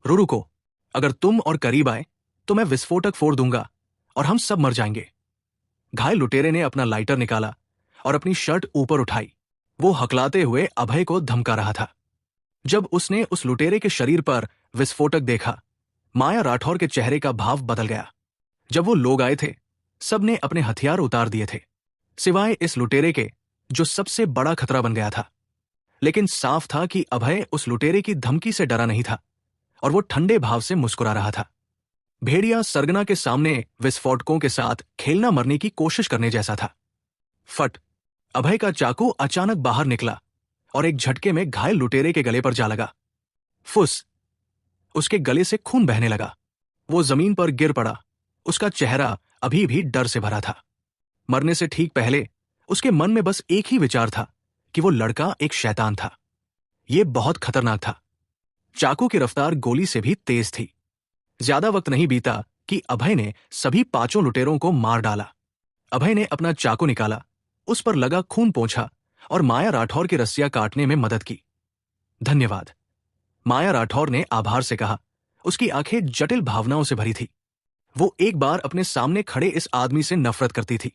रुरुको, अगर तुम और करीब आए तो मैं विस्फोटक फोड़ दूंगा और हम सब मर जाएंगे। घायल लुटेरे ने अपना लाइटर निकाला और अपनी शर्ट ऊपर उठाई। वो हकलाते हुए अभय को धमका रहा था। जब उसने उस लुटेरे के शरीर पर विस्फोटक देखा, माया राठौर के चेहरे का भाव बदल गया। जब वो लोग आए थे, सबने अपने हथियार उतार दिए थे, सिवाय इस लुटेरे के, जो सबसे बड़ा खतरा बन गया था। लेकिन साफ था कि अभय उस लुटेरे की धमकी से डरा नहीं था और वो ठंडे भाव से मुस्कुरा रहा था। भेड़िया सरगना के सामने विस्फोटकों के साथ खेलना मरने की कोशिश करने जैसा था। फट! अभय का चाकू अचानक बाहर निकला और एक झटके में घायल लुटेरे के गले पर जा लगा। फुस! उसके गले से खून बहने लगा। वो जमीन पर गिर पड़ा। उसका चेहरा अभी भी डर से भरा था। मरने से ठीक पहले उसके मन में बस एक ही विचार था कि वो लड़का एक शैतान था। ये बहुत खतरनाक था। चाकू की रफ्तार गोली से भी तेज थी। ज्यादा वक्त नहीं बीता कि अभय ने सभी 5 लुटेरों को मार डाला। अभय ने अपना चाकू निकाला, उस पर लगा खून पोंछा और माया राठौर की रस्सियां काटने में मदद की। धन्यवाद, माया राठौर ने आभार से कहा। उसकी आंखें जटिल भावनाओं से भरी थी। वो एक बार अपने सामने खड़े इस आदमी से नफरत करती थी।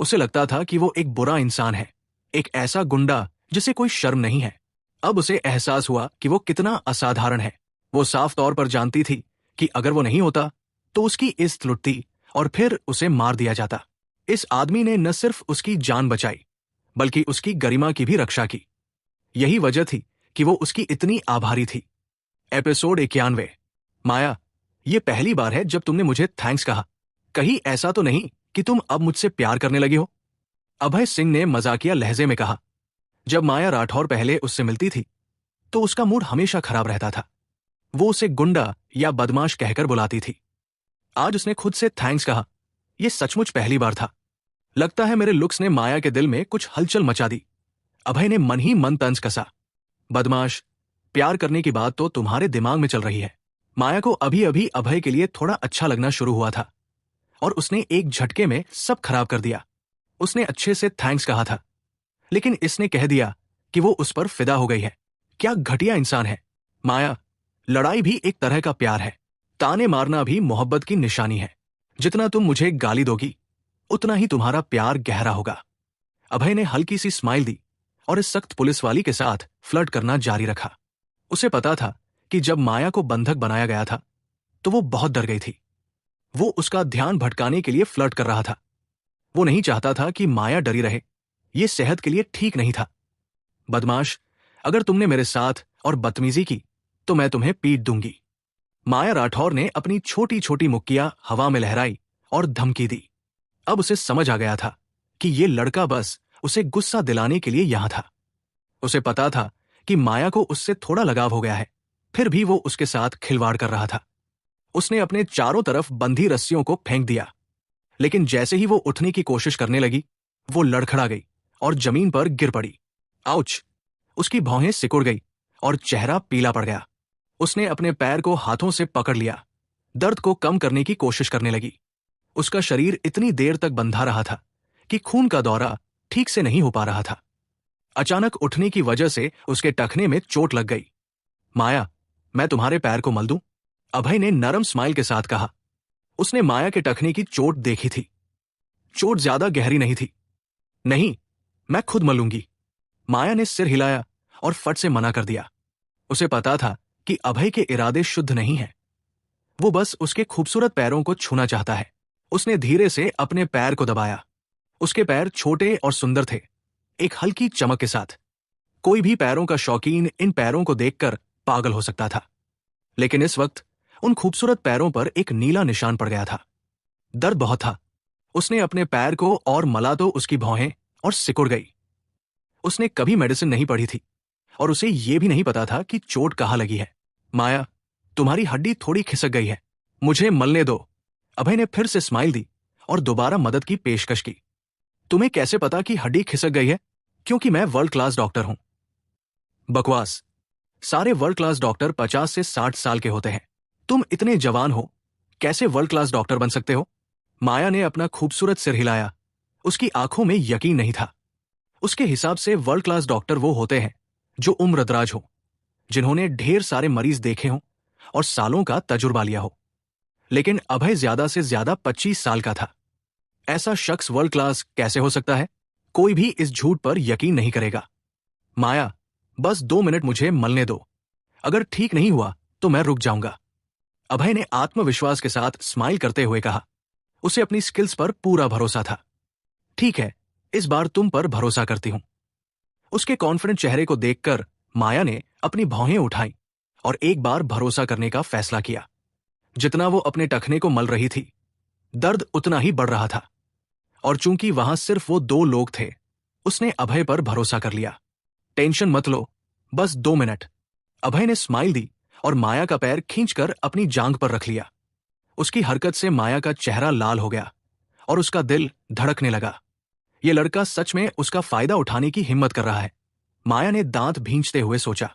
उसे लगता था कि वो एक बुरा इंसान है, एक ऐसा गुंडा जिसे कोई शर्म नहीं है। अब उसे एहसास हुआ कि वो कितना असाधारण है। वो साफ तौर पर जानती थी कि अगर वो नहीं होता तो उसकी इज्जत लुटती और फिर उसे मार दिया जाता। इस आदमी ने न सिर्फ उसकी जान बचाई, बल्कि उसकी गरिमा की भी रक्षा की। यही वजह थी कि वो उसकी इतनी आभारी थी। एपिसोड 91। माया, ये पहली बार है जब तुमने मुझे थैंक्स कहा। कहीं ऐसा तो नहीं कि तुम अब मुझसे प्यार करने लगी हो? अभय सिंह ने मजाकिया लहजे में कहा। जब माया राठौर पहले उससे मिलती थी तो उसका मूड हमेशा खराब रहता था। वो उसे गुंडा या बदमाश कहकर बुलाती थी। आज उसने खुद से थैंक्स कहा। यह सचमुच पहली बार था। लगता है मेरे लुक्स ने माया के दिल में कुछ हलचल मचा दी। अभय ने मन ही मन तंज कसा। बदमाश, प्यार करने की बात तो तुम्हारे दिमाग में चल रही है। माया को अभी अभी अभय के लिए थोड़ा अच्छा लगना शुरू हुआ था और उसने एक झटके में सब खराब कर दिया। उसने अच्छे से थैंक्स कहा था, लेकिन इसने कह दिया कि वो उस पर फिदा हो गई है। क्या घटिया इंसान है। माया, लड़ाई भी एक तरह का प्यार है। ताने मारना भी मोहब्बत की निशानी है। जितना तुम मुझे गाली दोगी, उतना ही तुम्हारा प्यार गहरा होगा। अभय ने हल्की सी स्माइल दी और इस सख्त पुलिस वाली के साथ फ्लर्ट करना जारी रखा। उसे पता था कि जब माया को बंधक बनाया गया था तो वो बहुत डर गई थी। वो उसका ध्यान भटकाने के लिए फ्लर्ट कर रहा था। वो नहीं चाहता था कि माया डरी रहे। ये सेहत के लिए ठीक नहीं था। बदमाश, अगर तुमने मेरे साथ और बदतमीजी की तो मैं तुम्हें पीट दूंगी। माया राठौर ने अपनी छोटी छोटी मुक्कियां हवा में लहराई और धमकी दी। अब उसे समझ आ गया था कि ये लड़का बस उसे गुस्सा दिलाने के लिए यहां था। उसे पता था कि माया को उससे थोड़ा लगाव हो गया है, फिर भी वो उसके साथ खिलवाड़ कर रहा था। उसने अपने चारों तरफ बंधी रस्सियों को फेंक दिया, लेकिन जैसे ही वो उठने की कोशिश करने लगी, वो लड़खड़ा गई और जमीन पर गिर पड़ी। आउच! उसकी भौहें सिकुड़ गई और चेहरा पीला पड़ गया। उसने अपने पैर को हाथों से पकड़ लिया, दर्द को कम करने की कोशिश करने लगी। उसका शरीर इतनी देर तक बंधा रहा था कि खून का दौरा ठीक से नहीं हो पा रहा था। अचानक उठने की वजह से उसके टखने में चोट लग गई। माया, मैं तुम्हारे पैर को मल दूं? अभय ने नरम स्माइल के साथ कहा। उसने माया के टखने की चोट देखी थी। चोट ज्यादा गहरी नहीं थी। नहीं, मैं खुद मलूंगी। माया ने सिर हिलाया और फट से मना कर दिया। उसे पता था कि अभय के इरादे शुद्ध नहीं हैं। वो बस उसके खूबसूरत पैरों को छूना चाहता है। उसने धीरे से अपने पैर को दबाया। उसके पैर छोटे और सुंदर थे, एक हल्की चमक के साथ। कोई भी पैरों का शौकीन इन पैरों को देखकर पागल हो सकता था, लेकिन इस वक्त उन खूबसूरत पैरों पर एक नीला निशान पड़ गया था। दर्द बहुत था। उसने अपने पैर को और मला तो उसकी भौहें और सिकुड़ गई। उसने कभी मेडिसिन नहीं पढ़ी थी और उसे यह भी नहीं पता था कि चोट कहाँ लगी है। माया, तुम्हारी हड्डी थोड़ी खिसक गई है, मुझे मलने दो। अभय ने फिर से स्माइल दी और दोबारा मदद की पेशकश की। तुम्हें कैसे पता कि हड्डी खिसक गई है? क्योंकि मैं वर्ल्ड क्लास डॉक्टर हूं। बकवास। सारे वर्ल्ड क्लास डॉक्टर 50 से 60 साल के होते हैं। तुम इतने जवान हो, कैसे वर्ल्ड क्लास डॉक्टर बन सकते हो? माया ने अपना खूबसूरत सिर हिलाया। उसकी आंखों में यकीन नहीं था। उसके हिसाब से वर्ल्ड क्लास डॉक्टर वो होते हैं जो उम्रदराज हो, जिन्होंने ढेर सारे मरीज देखे हों और सालों का तजुर्बा लिया हो। लेकिन अभय ज्यादा से ज्यादा 25 साल का था। ऐसा शख्स वर्ल्ड क्लास कैसे हो सकता है? कोई भी इस झूठ पर यकीन नहीं करेगा। माया, बस 2 मिनट मुझे मलने दो। अगर ठीक नहीं हुआ तो मैं रुक जाऊंगा। अभय ने आत्मविश्वास के साथ स्माइल करते हुए कहा। उसे अपनी स्किल्स पर पूरा भरोसा था। ठीक है, इस बार तुम पर भरोसा करती हूं। उसके कॉन्फिडेंट चेहरे को देखकर माया ने अपनी भौहें उठाई और एक बार भरोसा करने का फैसला किया। जितना वो अपने टखने को मल रही थी, दर्द उतना ही बढ़ रहा था। और चूंकि वहां सिर्फ वो 2 लोग थे, उसने अभय पर भरोसा कर लिया। टेंशन मत लो, बस 2 मिनट। अभय ने स्माइल दी और माया का पैर खींचकर अपनी जांघ पर रख लिया। उसकी हरकत से माया का चेहरा लाल हो गया और उसका दिल धड़कने लगा। ये लड़का सच में उसका फायदा उठाने की हिम्मत कर रहा है। माया ने दांत भींचते हुए सोचा,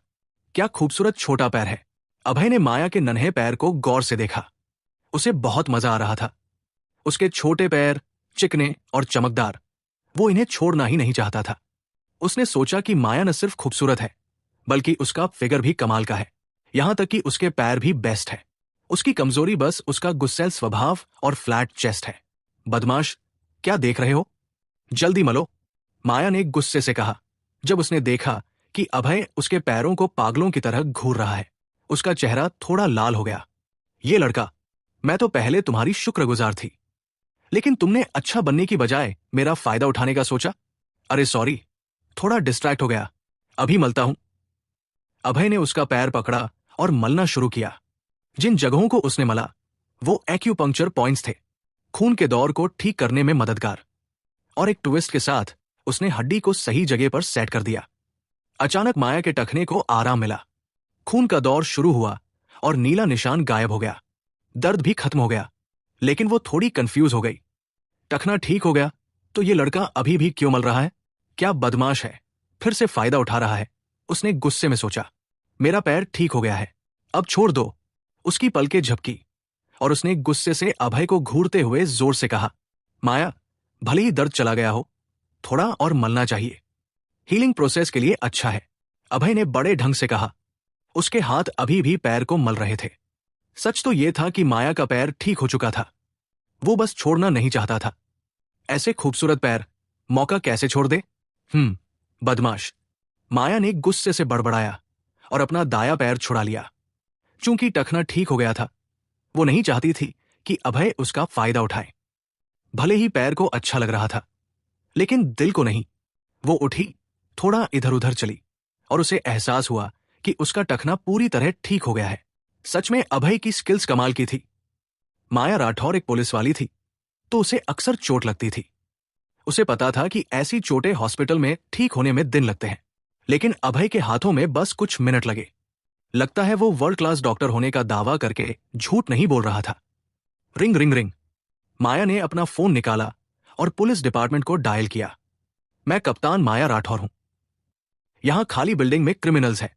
क्या खूबसूरत छोटा पैर है। अभय ने माया के नन्हे पैर को गौर से देखा। उसे बहुत मजा आ रहा था। उसके छोटे पैर, चिकने और चमकदार, वो इन्हें छोड़ना ही नहीं चाहता था। उसने सोचा कि माया न सिर्फ खूबसूरत है, बल्कि उसका फिगर भी कमाल का है। यहां तक कि उसके पैर भी बेस्ट है। उसकी कमजोरी बस उसका गुस्सैल स्वभाव और फ्लैट चेस्ट है। बदमाश, क्या देख रहे हो? जल्दी मलो, माया ने गुस्से से कहा। जब उसने देखा कि अभय उसके पैरों को पागलों की तरह घूर रहा है, उसका चेहरा थोड़ा लाल हो गया। ये लड़का, मैं तो पहले तुम्हारी शुक्रगुजार थी, लेकिन तुमने अच्छा बनने की बजाय मेरा फायदा उठाने का सोचा। अरे सॉरी, थोड़ा डिस्ट्रैक्ट हो गया, अभी मलता हूं। अभय ने उसका पैर पकड़ा और मलना शुरू किया। जिन जगहों को उसने मला, वो एक्यूपंक्चर पॉइंट्स थे, खून के दौर को ठीक करने में मददगार। और एक ट्विस्ट के साथ उसने हड्डी को सही जगह पर सेट कर दिया। अचानक माया के टखने को आराम मिला। खून का दौर शुरू हुआ और नीला निशान गायब हो गया। दर्द भी खत्म हो गया, लेकिन वो थोड़ी कंफ्यूज हो गई। टखना ठीक हो गया तो ये लड़का अभी भी क्यों मल रहा है? क्या बदमाश है, फिर से फायदा उठा रहा है। उसने गुस्से में सोचा। मेरा पैर ठीक हो गया है, अब छोड़ दो। उसकी पलकें झपकी और उसने गुस्से से अभय को घूरते हुए जोर से कहा, माया, भले ही दर्द चला गया हो, थोड़ा और मलना चाहिए, हीलिंग प्रोसेस के लिए अच्छा है। अभय ने बड़े ढंग से कहा। उसके हाथ अभी भी पैर को मल रहे थे। सच तो यह था कि माया का पैर ठीक हो चुका था। वो बस छोड़ना नहीं चाहता था। ऐसे खूबसूरत पैर मौका कैसे छोड़ दे? बदमाश, माया ने गुस्से से बड़बड़ाया और अपना दाया पैर छुड़ा लिया। चूंकि टखना ठीक हो गया था, वो नहीं चाहती थी कि अभय उसका फायदा उठाए। भले ही पैर को अच्छा लग रहा था, लेकिन दिल को नहीं। वो उठी, थोड़ा इधर उधर चली और उसे एहसास हुआ कि उसका टखना पूरी तरह ठीक हो गया है। सच में अभय की स्किल्स कमाल की थी। माया राठौर एक पुलिस वाली थी, तो उसे अक्सर चोट लगती थी। उसे पता था कि ऐसी चोटें हॉस्पिटल में ठीक होने में दिन लगते हैं, लेकिन अभय के हाथों में बस कुछ मिनट लगे। लगता है वो वर्ल्ड क्लास डॉक्टर होने का दावा करके झूठ नहीं बोल रहा था। Ring ring ring. माया ने अपना फोन निकाला और पुलिस डिपार्टमेंट को डायल किया। मैं कप्तान माया राठौर हूं। यहां खाली बिल्डिंग में क्रिमिनल्स हैं,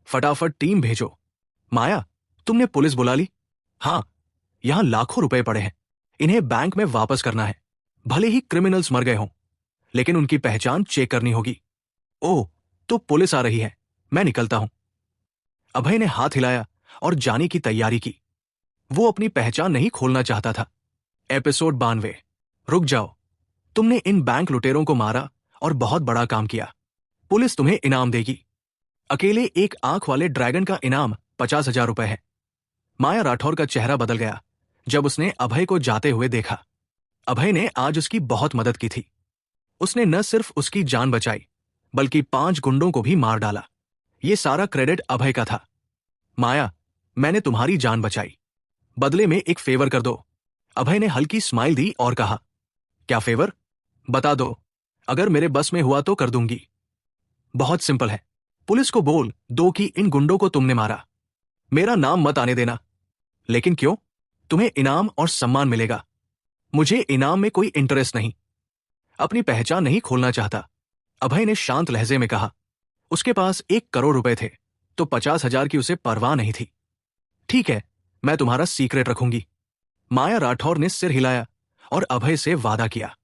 फटाफट टीम भेजो। माया, तुमने पुलिस बुला ली? हां, यहां लाखों रुपए पड़े हैं, इन्हें बैंक में वापस करना है। भले ही क्रिमिनल्स मर गए हों, लेकिन उनकी पहचान चेक करनी होगी। ओह, तो पुलिस आ रही है, मैं निकलता हूं। अभय ने हाथ हिलाया और जाने की तैयारी की। वो अपनी पहचान नहीं खोलना चाहता था। एपिसोड 92। रुक जाओ, तुमने इन बैंक लुटेरों को मारा और बहुत बड़ा काम किया। पुलिस तुम्हें इनाम देगी। अकेले एक आंख वाले ड्रैगन का इनाम 50,000 रुपए है। माया राठौर का चेहरा बदल गया जब उसने अभय को जाते हुए देखा। अभय ने आज उसकी बहुत मदद की थी। उसने न सिर्फ उसकी जान बचाई, बल्कि 5 गुंडों को भी मार डाला। ये सारा क्रेडिट अभय का था। माया, मैंने तुम्हारी जान बचाई, बदले में एक फेवर कर दो। अभय ने हल्की स्माइल दी और कहा, क्या फेवर? बता दो, अगर मेरे बस में हुआ तो कर दूंगी। बहुत सिंपल है, पुलिस को बोल दो कि इन गुंडों को तुमने मारा। मेरा नाम मत आने देना। लेकिन क्यों? तुम्हें इनाम और सम्मान मिलेगा। मुझे इनाम में कोई इंटरेस्ट नहीं। अपनी पहचान नहीं खोलना चाहता, अभय ने शांत लहजे में कहा। उसके पास 1 करोड़ रुपए थे, तो 50,000 की उसे परवाह नहीं थी। ठीक है, मैं तुम्हारा सीक्रेट रखूंगी। माया राठौर ने सिर हिलाया और अभय से वादा किया।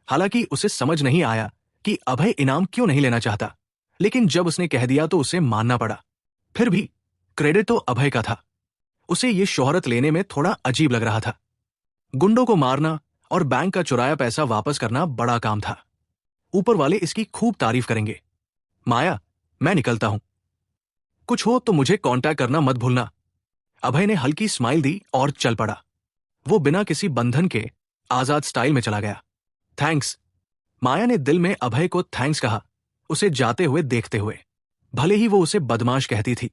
हालांकि उसे समझ नहीं आया कि अभय इनाम क्यों नहीं लेना चाहता, लेकिन जब उसने कह दिया तो उसे मानना पड़ा। फिर भी क्रेडिट तो अभय का था। उसे ये शोहरत लेने में थोड़ा अजीब लग रहा था। गुंडों को मारना और बैंक का चुराया पैसा वापस करना बड़ा काम था। ऊपर वाले इसकी खूब तारीफ करेंगे। माया, मैं निकलता हूं। कुछ हो तो मुझे कांटेक्ट करना मत भूलना। अभय ने हल्की स्माइल दी और चल पड़ा। वो बिना किसी बंधन के आजाद स्टाइल में चला गया। थैंक्स। माया ने दिल में अभय को थैंक्स कहा, उसे जाते हुए देखते हुए। भले ही वो उसे बदमाश कहती थी,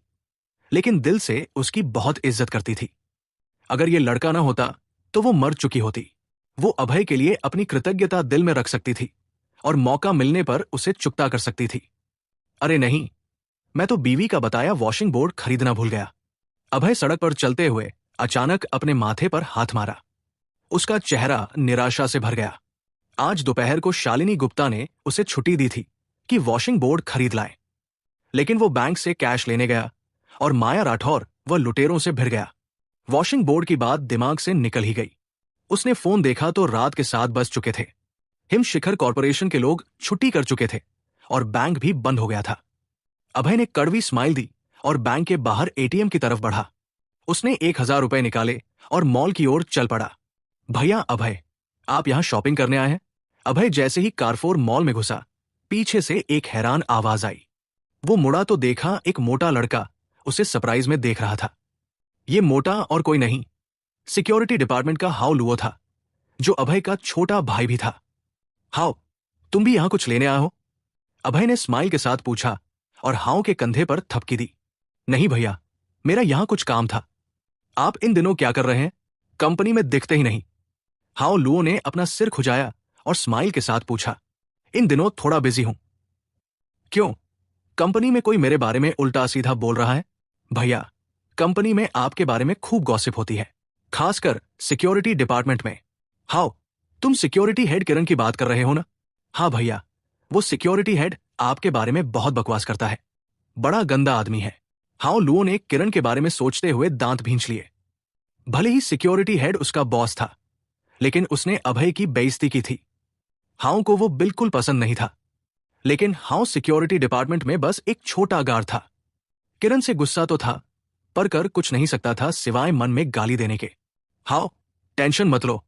लेकिन दिल से उसकी बहुत इज्जत करती थी। अगर ये लड़का ना होता तो वो मर चुकी होती। वो अभय के लिए अपनी कृतज्ञता दिल में रख सकती थी और मौका मिलने पर उसे चुकता कर सकती थी। अरे नहीं, मैं तो बीवी का बताया वॉशिंग बोर्ड खरीदना भूल गया। अभय सड़क पर चलते हुए अचानक अपने माथे पर हाथ मारा। उसका चेहरा निराशा से भर गया। आज दोपहर को शालिनी गुप्ता ने उसे छुट्टी दी थी कि वॉशिंग बोर्ड खरीद लाए, लेकिन वो बैंक से कैश लेने गया और माया राठौर व लुटेरों से भिड़ गया। वॉशिंग बोर्ड की बात दिमाग से निकल ही गई। उसने फोन देखा तो रात के 7 बज चुके थे। हिम शिखर कॉरपोरेशन के लोग छुट्टी कर चुके थे और बैंक भी बंद हो गया था। अभय ने कड़वी स्माइल दी और बैंक के बाहर एटीएम की तरफ बढ़ा। उसने 1000 रुपए निकाले और मॉल की ओर चल पड़ा। भैया अभय, आप यहां शॉपिंग करने आए हैं? अभय जैसे ही कारफोर मॉल में घुसा, पीछे से एक हैरान आवाज आई। वो मुड़ा तो देखा एक मोटा लड़का उसे सरप्राइज में देख रहा था। ये मोटा और कोई नहीं, सिक्योरिटी डिपार्टमेंट का हाउ लुओ था, जो अभय का छोटा भाई भी था। हाउ, तुम भी यहां कुछ लेने आए हो? अभय ने स्माइल के साथ पूछा और हाउ के कंधे पर थपकी दी। नहीं भैया, मेरा यहां कुछ काम था। आप इन दिनों क्या कर रहे हैं? कंपनी में दिखते ही नहीं। हाउ लुओ ने अपना सिर खुजाया और स्माइल के साथ पूछा। इन दिनों थोड़ा बिजी हूं। क्यों? कंपनी में कोई मेरे बारे में उल्टा सीधा बोल रहा है? भैया, कंपनी में आपके बारे में खूब गॉसिप होती है, खासकर सिक्योरिटी डिपार्टमेंट में। हाउ, तुम सिक्योरिटी हेड किरण की बात कर रहे हो ना? हाँ भैया, वो सिक्योरिटी हेड आपके बारे में बहुत बकवास करता है। बड़ा गंदा आदमी है। हाउ लुओ ने किरण के बारे में सोचते हुए दांत भींच लिए। भले ही सिक्योरिटी हेड उसका बॉस था, लेकिन उसने अभय की बेइज्जती की थी। हाउ को वो बिल्कुल पसंद नहीं था, लेकिन हाउ सिक्योरिटी डिपार्टमेंट में बस एक छोटा गार्ड था। किरण से गुस्सा तो था, पर कर कुछ नहीं सकता था सिवाय मन में गाली देने के। हाउ, टेंशन मत लो,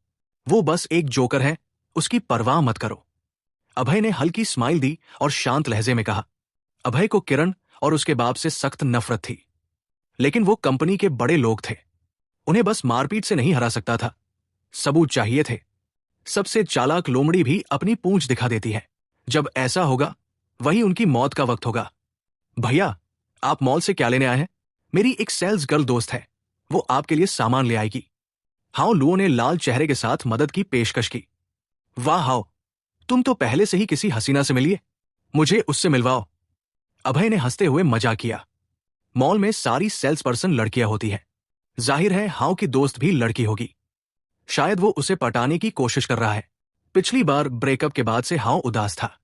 वो बस एक जोकर है, उसकी परवाह मत करो। अभय ने हल्की स्माइल दी और शांत लहजे में कहा। अभय को किरण और उसके बाप से सख्त नफरत थी, लेकिन वो कंपनी के बड़े लोग थे। उन्हें बस मारपीट से नहीं हरा सकता था, सबूत चाहिए थे। सबसे चालाक लोमड़ी भी अपनी पूंछ दिखा देती है। जब ऐसा होगा, वही उनकी मौत का वक्त होगा। भैया, आप मॉल से क्या लेने आए हैं? मेरी एक सेल्स गर्ल दोस्त है, वो आपके लिए सामान ले आएगी। हाउ लुओ ने लाल चेहरे के साथ मदद की पेशकश की। वाह हाउ, तुम तो पहले से ही किसी हसीना से मिलिए, मुझे उससे मिलवाओ। अभय ने हंसते हुए मजाक किया। मॉल में सारी सेल्स पर्सन लड़कियां होती हैं। जाहिर है हाउ की दोस्त भी लड़की होगी। शायद वो उसे पटाने की कोशिश कर रहा है। पिछली बार ब्रेकअप के बाद से हाउ उदास था।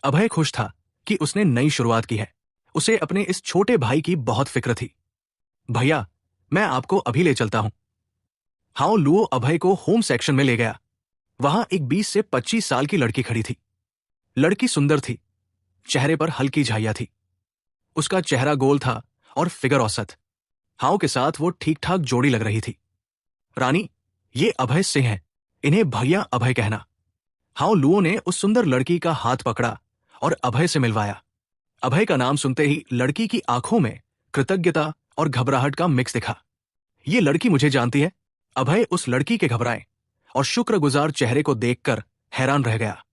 अभय खुश था कि उसने नई शुरुआत की है। उसे अपने इस छोटे भाई की बहुत फिक्र थी। भैया, मैं आपको अभी ले चलता हूं। हाउ लुओ अभय को होम सेक्शन में ले गया। वहां एक 20 से 25 साल की लड़की खड़ी थी। लड़की सुंदर थी, चेहरे पर हल्की झाइयां थी। उसका चेहरा गोल था और फिगर औसत। हाउ के साथ वो ठीक ठाक जोड़ी लग रही थी। रानी, ये अभय सिंह हैं, इन्हें भैया अभय कहना। हाउ लुओ ने उस सुंदर लड़की का हाथ पकड़ा और अभय से मिलवाया। अभय का नाम सुनते ही लड़की की आंखों में कृतज्ञता और घबराहट का मिक्स दिखा। ये लड़की मुझे जानती है। अभय उस लड़की के घबराए और शुक्रगुजार चेहरे को देखकर हैरान रह गया।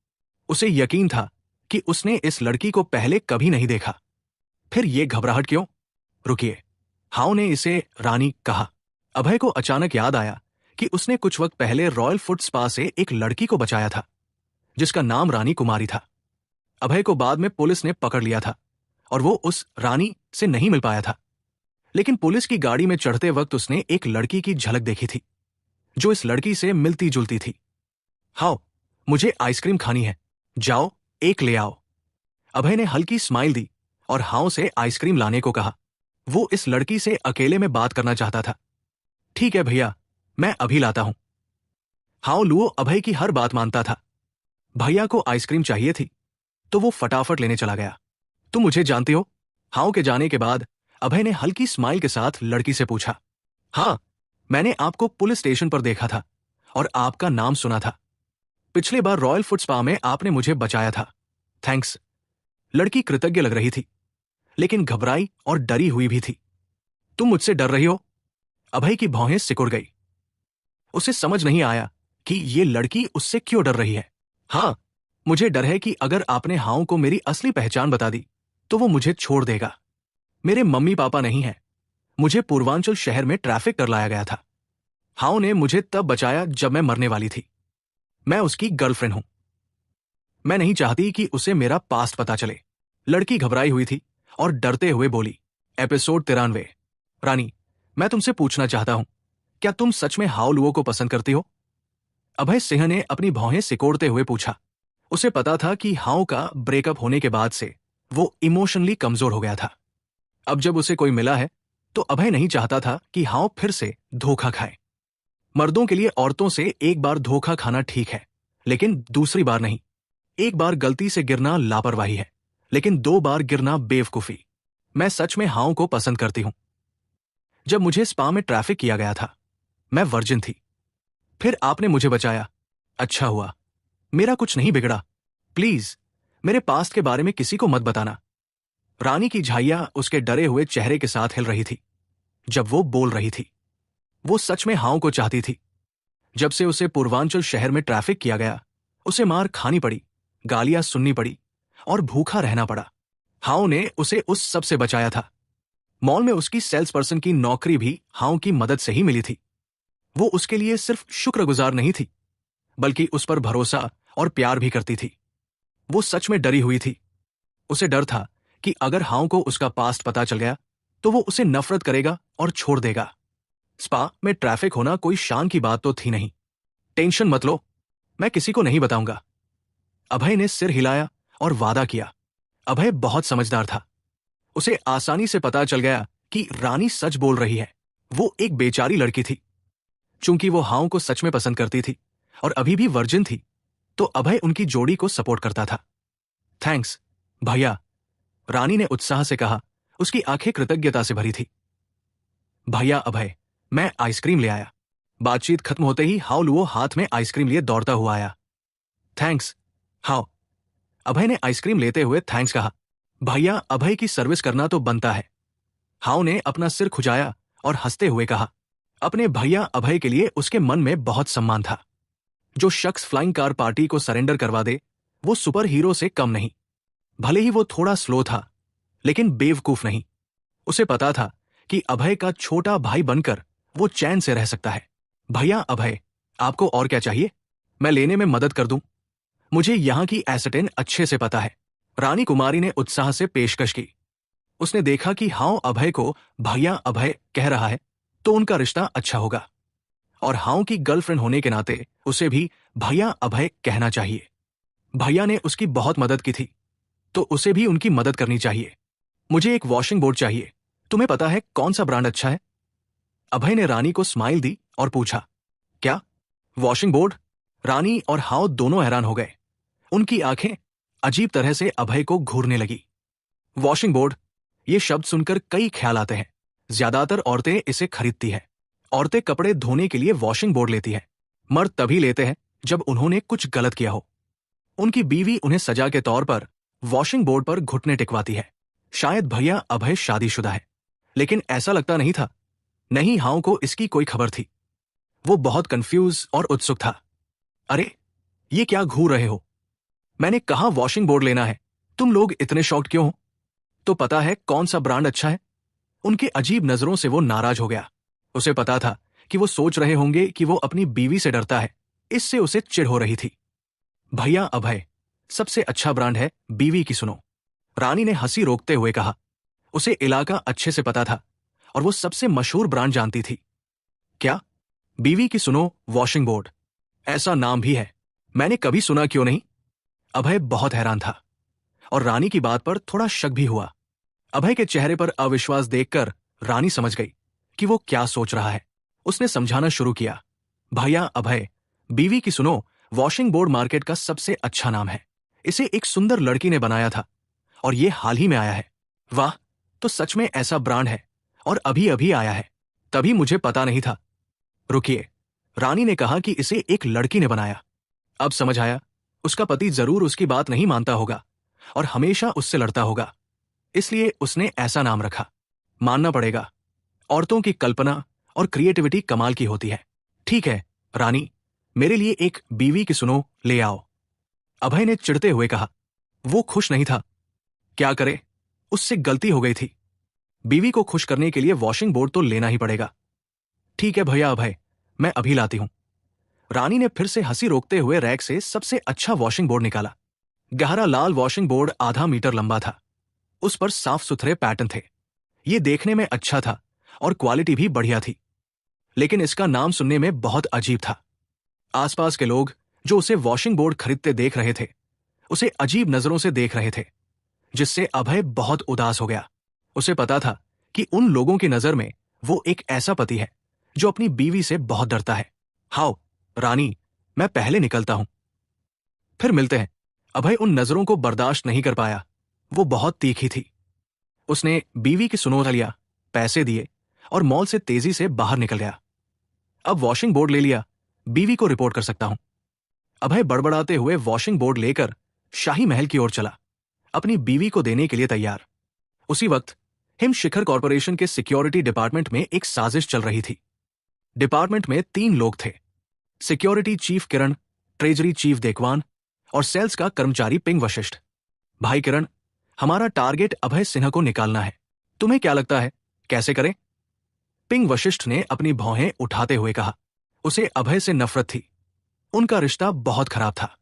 उसे यकीन था कि उसने इस लड़की को पहले कभी नहीं देखा। फिर ये घबराहट क्यों? रुकिए, हाउ ने इसे रानी कहा। अभय को अचानक याद आया कि उसने कुछ वक्त पहले रॉयल फुट स्पा से एक लड़की को बचाया था, जिसका नाम रानी कुमारी था। अभय को बाद में पुलिस ने पकड़ लिया था और वो उस रानी से नहीं मिल पाया था। लेकिन पुलिस की गाड़ी में चढ़ते वक्त उसने एक लड़की की झलक देखी थी, जो इस लड़की से मिलती जुलती थी। हाउ, मुझे आइसक्रीम खानी है, जाओ एक ले आओ। अभय ने हल्की स्माइल दी और हाउ से आइसक्रीम लाने को कहा। वो इस लड़की से अकेले में बात करना चाहता था। ठीक है भैया, मैं अभी लाता हूं। हाउ लुओ अभय की हर बात मानता था। भैया को आइसक्रीम चाहिए थी, तो वो फटाफट लेने चला गया। तुम मुझे जानते हो? हाउ के जाने के बाद अभय ने हल्की स्माइल के साथ लड़की से पूछा। हाँ, मैंने आपको पुलिस स्टेशन पर देखा था और आपका नाम सुना था। पिछली बार रॉयल फूड स्पा में आपने मुझे बचाया था। थैंक्स। लड़की कृतज्ञ लग रही थी, लेकिन घबराई और डरी हुई भी थी। तुम मुझसे डर रही हो? अभय की भौहें सिकुड़ गई। उसे समझ नहीं आया कि ये लड़की उससे क्यों डर रही है। हाँ, मुझे डर है कि अगर आपने हाउ को मेरी असली पहचान बता दी तो वो मुझे छोड़ देगा। मेरे मम्मी पापा नहीं हैं। मुझे पूर्वांचल शहर में ट्रैफिक कर लाया गया था। हाउ ने मुझे तब बचाया जब मैं मरने वाली थी। मैं उसकी गर्लफ्रेंड हूं। मैं नहीं चाहती कि उसे मेरा पास्ट पता चले। लड़की घबराई हुई थी और डरते हुए बोली। एपिसोड 93। रानी, मैं तुमसे पूछना चाहता हूं, क्या तुम सच में हाउ लुओ को पसंद करती हो? अभय सिंह ने अपनी भौहें सिकोड़ते हुए पूछा। उसे पता था कि हाउ का ब्रेकअप होने के बाद से वो इमोशनली कमजोर हो गया था। अब जब उसे कोई मिला है तो अभय नहीं चाहता था कि हाउ फिर से धोखा खाए। मर्दों के लिए औरतों से एक बार धोखा खाना ठीक है, लेकिन दूसरी बार नहीं। एक बार गलती से गिरना लापरवाही है, लेकिन 2 बार गिरना बेवकूफी। मैं सच में हाउ को पसंद करती हूं। जब मुझे स्पा में ट्रैफिक किया गया था, मैं वर्जिन थी। फिर आपने मुझे बचाया। अच्छा हुआ। मेरा कुछ नहीं बिगड़ा। प्लीज, मेरे पास्ट के बारे में किसी को मत बताना। रानी की झाइयां उसके डरे हुए चेहरे के साथ हिल रही थी जब वो बोल रही थी। वो सच में हाउ को चाहती थी। जब से उसे पूर्वांचल शहर में ट्रैफिक किया गया, उसे मार खानी पड़ी, गालियां सुननी पड़ी और भूखा रहना पड़ा। हाउ ने उसे उस सब से बचाया था। मॉल में उसकी सेल्स पर्सन की नौकरी भी हाउ की मदद से ही मिली थी। वो उसके लिए सिर्फ शुक्रगुजार नहीं थी, बल्कि उस पर भरोसा और प्यार भी करती थी। वो सच में डरी हुई थी। उसे डर था कि अगर हाउ को उसका पास्ट पता चल गया तो वो उसे नफरत करेगा और छोड़ देगा। स्पा में ट्रैफिक होना कोई शान की बात तो थी नहीं। टेंशन मत लो, मैं किसी को नहीं बताऊंगा। अभय ने सिर हिलाया और वादा किया। अभय बहुत समझदार था। उसे आसानी से पता चल गया कि रानी सच बोल रही है। वो एक बेचारी लड़की थी। चूंकि वो हाउ को सच में पसंद करती थी और अभी भी वर्जिन थी, तो अभय उनकी जोड़ी को सपोर्ट करता था। थैंक्स भैया, रानी ने उत्साह से कहा। उसकी आंखें कृतज्ञता से भरी थी। भैया अभय, मैं आइसक्रीम ले आया। बातचीत खत्म होते ही हाउ लुओ हाथ में आइसक्रीम लिए दौड़ता हुआ आया। Thanks how. अभय ने आइसक्रीम लेते हुए थैंक्स कहा। भैया, अभय की सर्विस करना तो बनता है। हाउ ने अपना सिर खुजाया और हंसते हुए कहा। अपने भैया अभय के लिए उसके मन में बहुत सम्मान था। जो शख्स फ्लाइंग कार पार्टी को सरेंडर करवा दे, वो सुपर हीरो से कम नहीं। भले ही वो थोड़ा स्लो था, लेकिन बेवकूफ नहीं। उसे पता था कि अभय का छोटा भाई बनकर वो चैन से रह सकता है। भैया अभय, आपको और क्या चाहिए? मैं लेने में मदद कर दूं। मुझे यहां की एसेटेन अच्छे से पता है। रानी कुमारी ने उत्साह से पेशकश की। उसने देखा कि हाउ अभय को भैया अभय कह रहा है तो उनका रिश्ता अच्छा होगा, और हाउ की गर्लफ्रेंड होने के नाते उसे भी भैया अभय कहना चाहिए। भैया ने उसकी बहुत मदद की थी, तो उसे भी उनकी मदद करनी चाहिए। मुझे एक वॉशिंग बोर्ड चाहिए। तुम्हें पता है कौन सा ब्रांड अच्छा है? अभय ने रानी को स्माइल दी और पूछा। क्या वॉशिंग बोर्ड? रानी और हाउ दोनों हैरान हो गए। उनकी आंखें अजीब तरह से अभय को घूरने लगी। वॉशिंग बोर्ड, ये शब्द सुनकर कई ख्याल आते हैं। ज्यादातर औरतें इसे खरीदती हैं। औरतें कपड़े धोने के लिए वॉशिंग बोर्ड लेती हैं। मर्द तभी लेते हैं जब उन्होंने कुछ गलत किया हो। उनकी बीवी उन्हें सजा के तौर पर वॉशिंग बोर्ड पर घुटने टिकवाती है। शायद भैया अभय शादीशुदा है, लेकिन ऐसा लगता नहीं था। नहीं, हाउ को इसकी कोई खबर थी। वो बहुत कंफ्यूज और उत्सुक था। अरे, ये क्या घूर रहे हो? मैंने कहा वॉशिंग बोर्ड लेना है। तुम लोग इतने शॉक्ड क्यों हो? तो पता है कौन सा ब्रांड अच्छा है? उनके अजीब नजरों से वो नाराज हो गया। उसे पता था कि वो सोच रहे होंगे कि वो अपनी बीवी से डरता है, इससे उसे चिढ़ हो रही थी। भैया अभय, सबसे अच्छा ब्रांड है बीवी की सुनो। रानी ने हंसी रोकते हुए कहा। उसे इलाका अच्छे से पता था और वो सबसे मशहूर ब्रांड जानती थी। क्या? बीवी की सुनो वॉशिंग बोर्ड? ऐसा नाम भी है? मैंने कभी सुना क्यों नहीं? अभय बहुत हैरान था और रानी की बात पर थोड़ा शक भी हुआ। अभय के चेहरे पर अविश्वास देखकर रानी समझ गई कि वो क्या सोच रहा है। उसने समझाना शुरू किया। भैया अभय, बीवी की सुनो वॉशिंग बोर्ड मार्केट का सबसे अच्छा नाम है। इसे एक सुंदर लड़की ने बनाया था और ये हाल ही में आया है। वाह, तो सच में ऐसा ब्रांड है और अभी अभी आया है। तभी मुझे पता नहीं था। रुकिए, रानी ने कहा कि इसे एक लड़की ने बनाया। अब समझ आया, उसका पति जरूर उसकी बात नहीं मानता होगा और हमेशा उससे लड़ता होगा, इसलिए उसने ऐसा नाम रखा। मानना पड़ेगा, औरतों की कल्पना और क्रिएटिविटी कमाल की होती है। ठीक है रानी, मेरे लिए एक बीवी की सुनो ले आओ, अभय ने चिढ़ते हुए कहा। वो खुश नहीं था। क्या करे, उससे गलती हो गई थी। बीवी को खुश करने के लिए वॉशिंग बोर्ड तो लेना ही पड़ेगा। ठीक है भैया अभय, मैं अभी लाती हूं। रानी ने फिर से हंसी रोकते हुए रैक से सबसे अच्छा वॉशिंग बोर्ड निकाला। गहरा लाल वॉशिंग बोर्ड आधा मीटर लंबा था। उस पर साफ सुथरे पैटर्न थे। ये देखने में अच्छा था और क्वालिटी भी बढ़िया थी, लेकिन इसका नाम सुनने में बहुत अजीब था। आसपास के लोग जो उसे वॉशिंग बोर्ड खरीदते देख रहे थे, उसे अजीब नजरों से देख रहे थे, जिससे अभय बहुत उदास हो गया। उसे पता था कि उन लोगों की नजर में वो एक ऐसा पति है जो अपनी बीवी से बहुत डरता है। हाओ रानी, मैं पहले निकलता हूं, फिर मिलते हैं। अभय उन नजरों को बर्दाश्त नहीं कर पाया। वो बहुत तीखी थी। उसने बीवी की सुनोता लिया, पैसे दिए और मॉल से तेजी से बाहर निकल गया। अब वॉशिंग बोर्ड ले लिया, बीवी को रिपोर्ट कर सकता हूं। अभय बड़बड़ाते हुए वॉशिंग बोर्ड लेकर शाही महल की ओर चला, अपनी बीवी को देने के लिए तैयार। उसी वक्त हिम शिखर कॉरपोरेशन के सिक्योरिटी डिपार्टमेंट में एक साजिश चल रही थी। डिपार्टमेंट में 3 लोग थे, सिक्योरिटी चीफ किरण, ट्रेजरी चीफ देकवान और सेल्स का कर्मचारी पिंग वशिष्ठ। भाई किरण, हमारा टारगेट अभय सिन्हा को निकालना है। तुम्हें क्या लगता है कैसे करें? पिंग वशिष्ठ ने अपनी भौहें उठाते हुए कहा। उसे अभय से नफरत थी। उनका रिश्ता बहुत खराब था।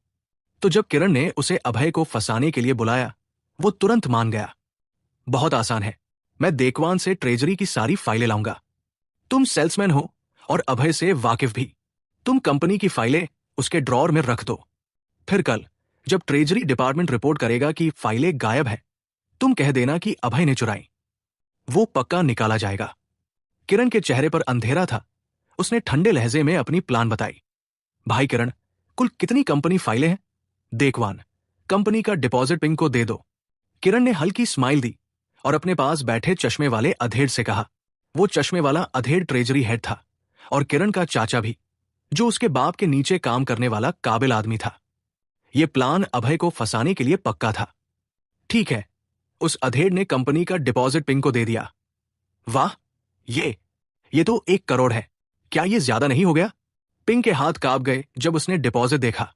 तो जब किरण ने उसे अभय को फंसाने के लिए बुलाया, वो तुरंत मान गया। बहुत आसान है, मैं देकवान से ट्रेजरी की सारी फाइलें लाऊंगा। तुम सेल्समैन हो और अभय से वाकिफ भी। तुम कंपनी की फाइलें उसके ड्रॉर में रख दो। फिर कल जब ट्रेजरी डिपार्टमेंट रिपोर्ट करेगा कि फाइलें गायब है, तुम कह देना कि अभय ने चुराई। वो पक्का निकाला जाएगा। किरण के चेहरे पर अंधेरा था। उसने ठंडे लहजे में अपनी प्लान बताई। भाई किरण, कुल कितनी कंपनी फाइलें हैं? देकवान, कंपनी का डिपॉजिट पिंग को दे दो। किरण ने हल्की स्माइल दी और अपने पास बैठे चश्मे वाले अधेड़ से कहा। वो चश्मे वाला अधेड़ ट्रेजरी हेड था और किरण का चाचा भी, जो उसके बाप के नीचे काम करने वाला काबिल आदमी था। यह प्लान अभय को फंसाने के लिए पक्का था। ठीक है, उस अधेड़ ने कंपनी का डिपॉजिट पिंग को दे दिया। वाह, ये तो 1 करोड़ है। क्या ये ज्यादा नहीं हो गया? पिंग के हाथ कांप गए जब उसने डिपॉजिट देखा।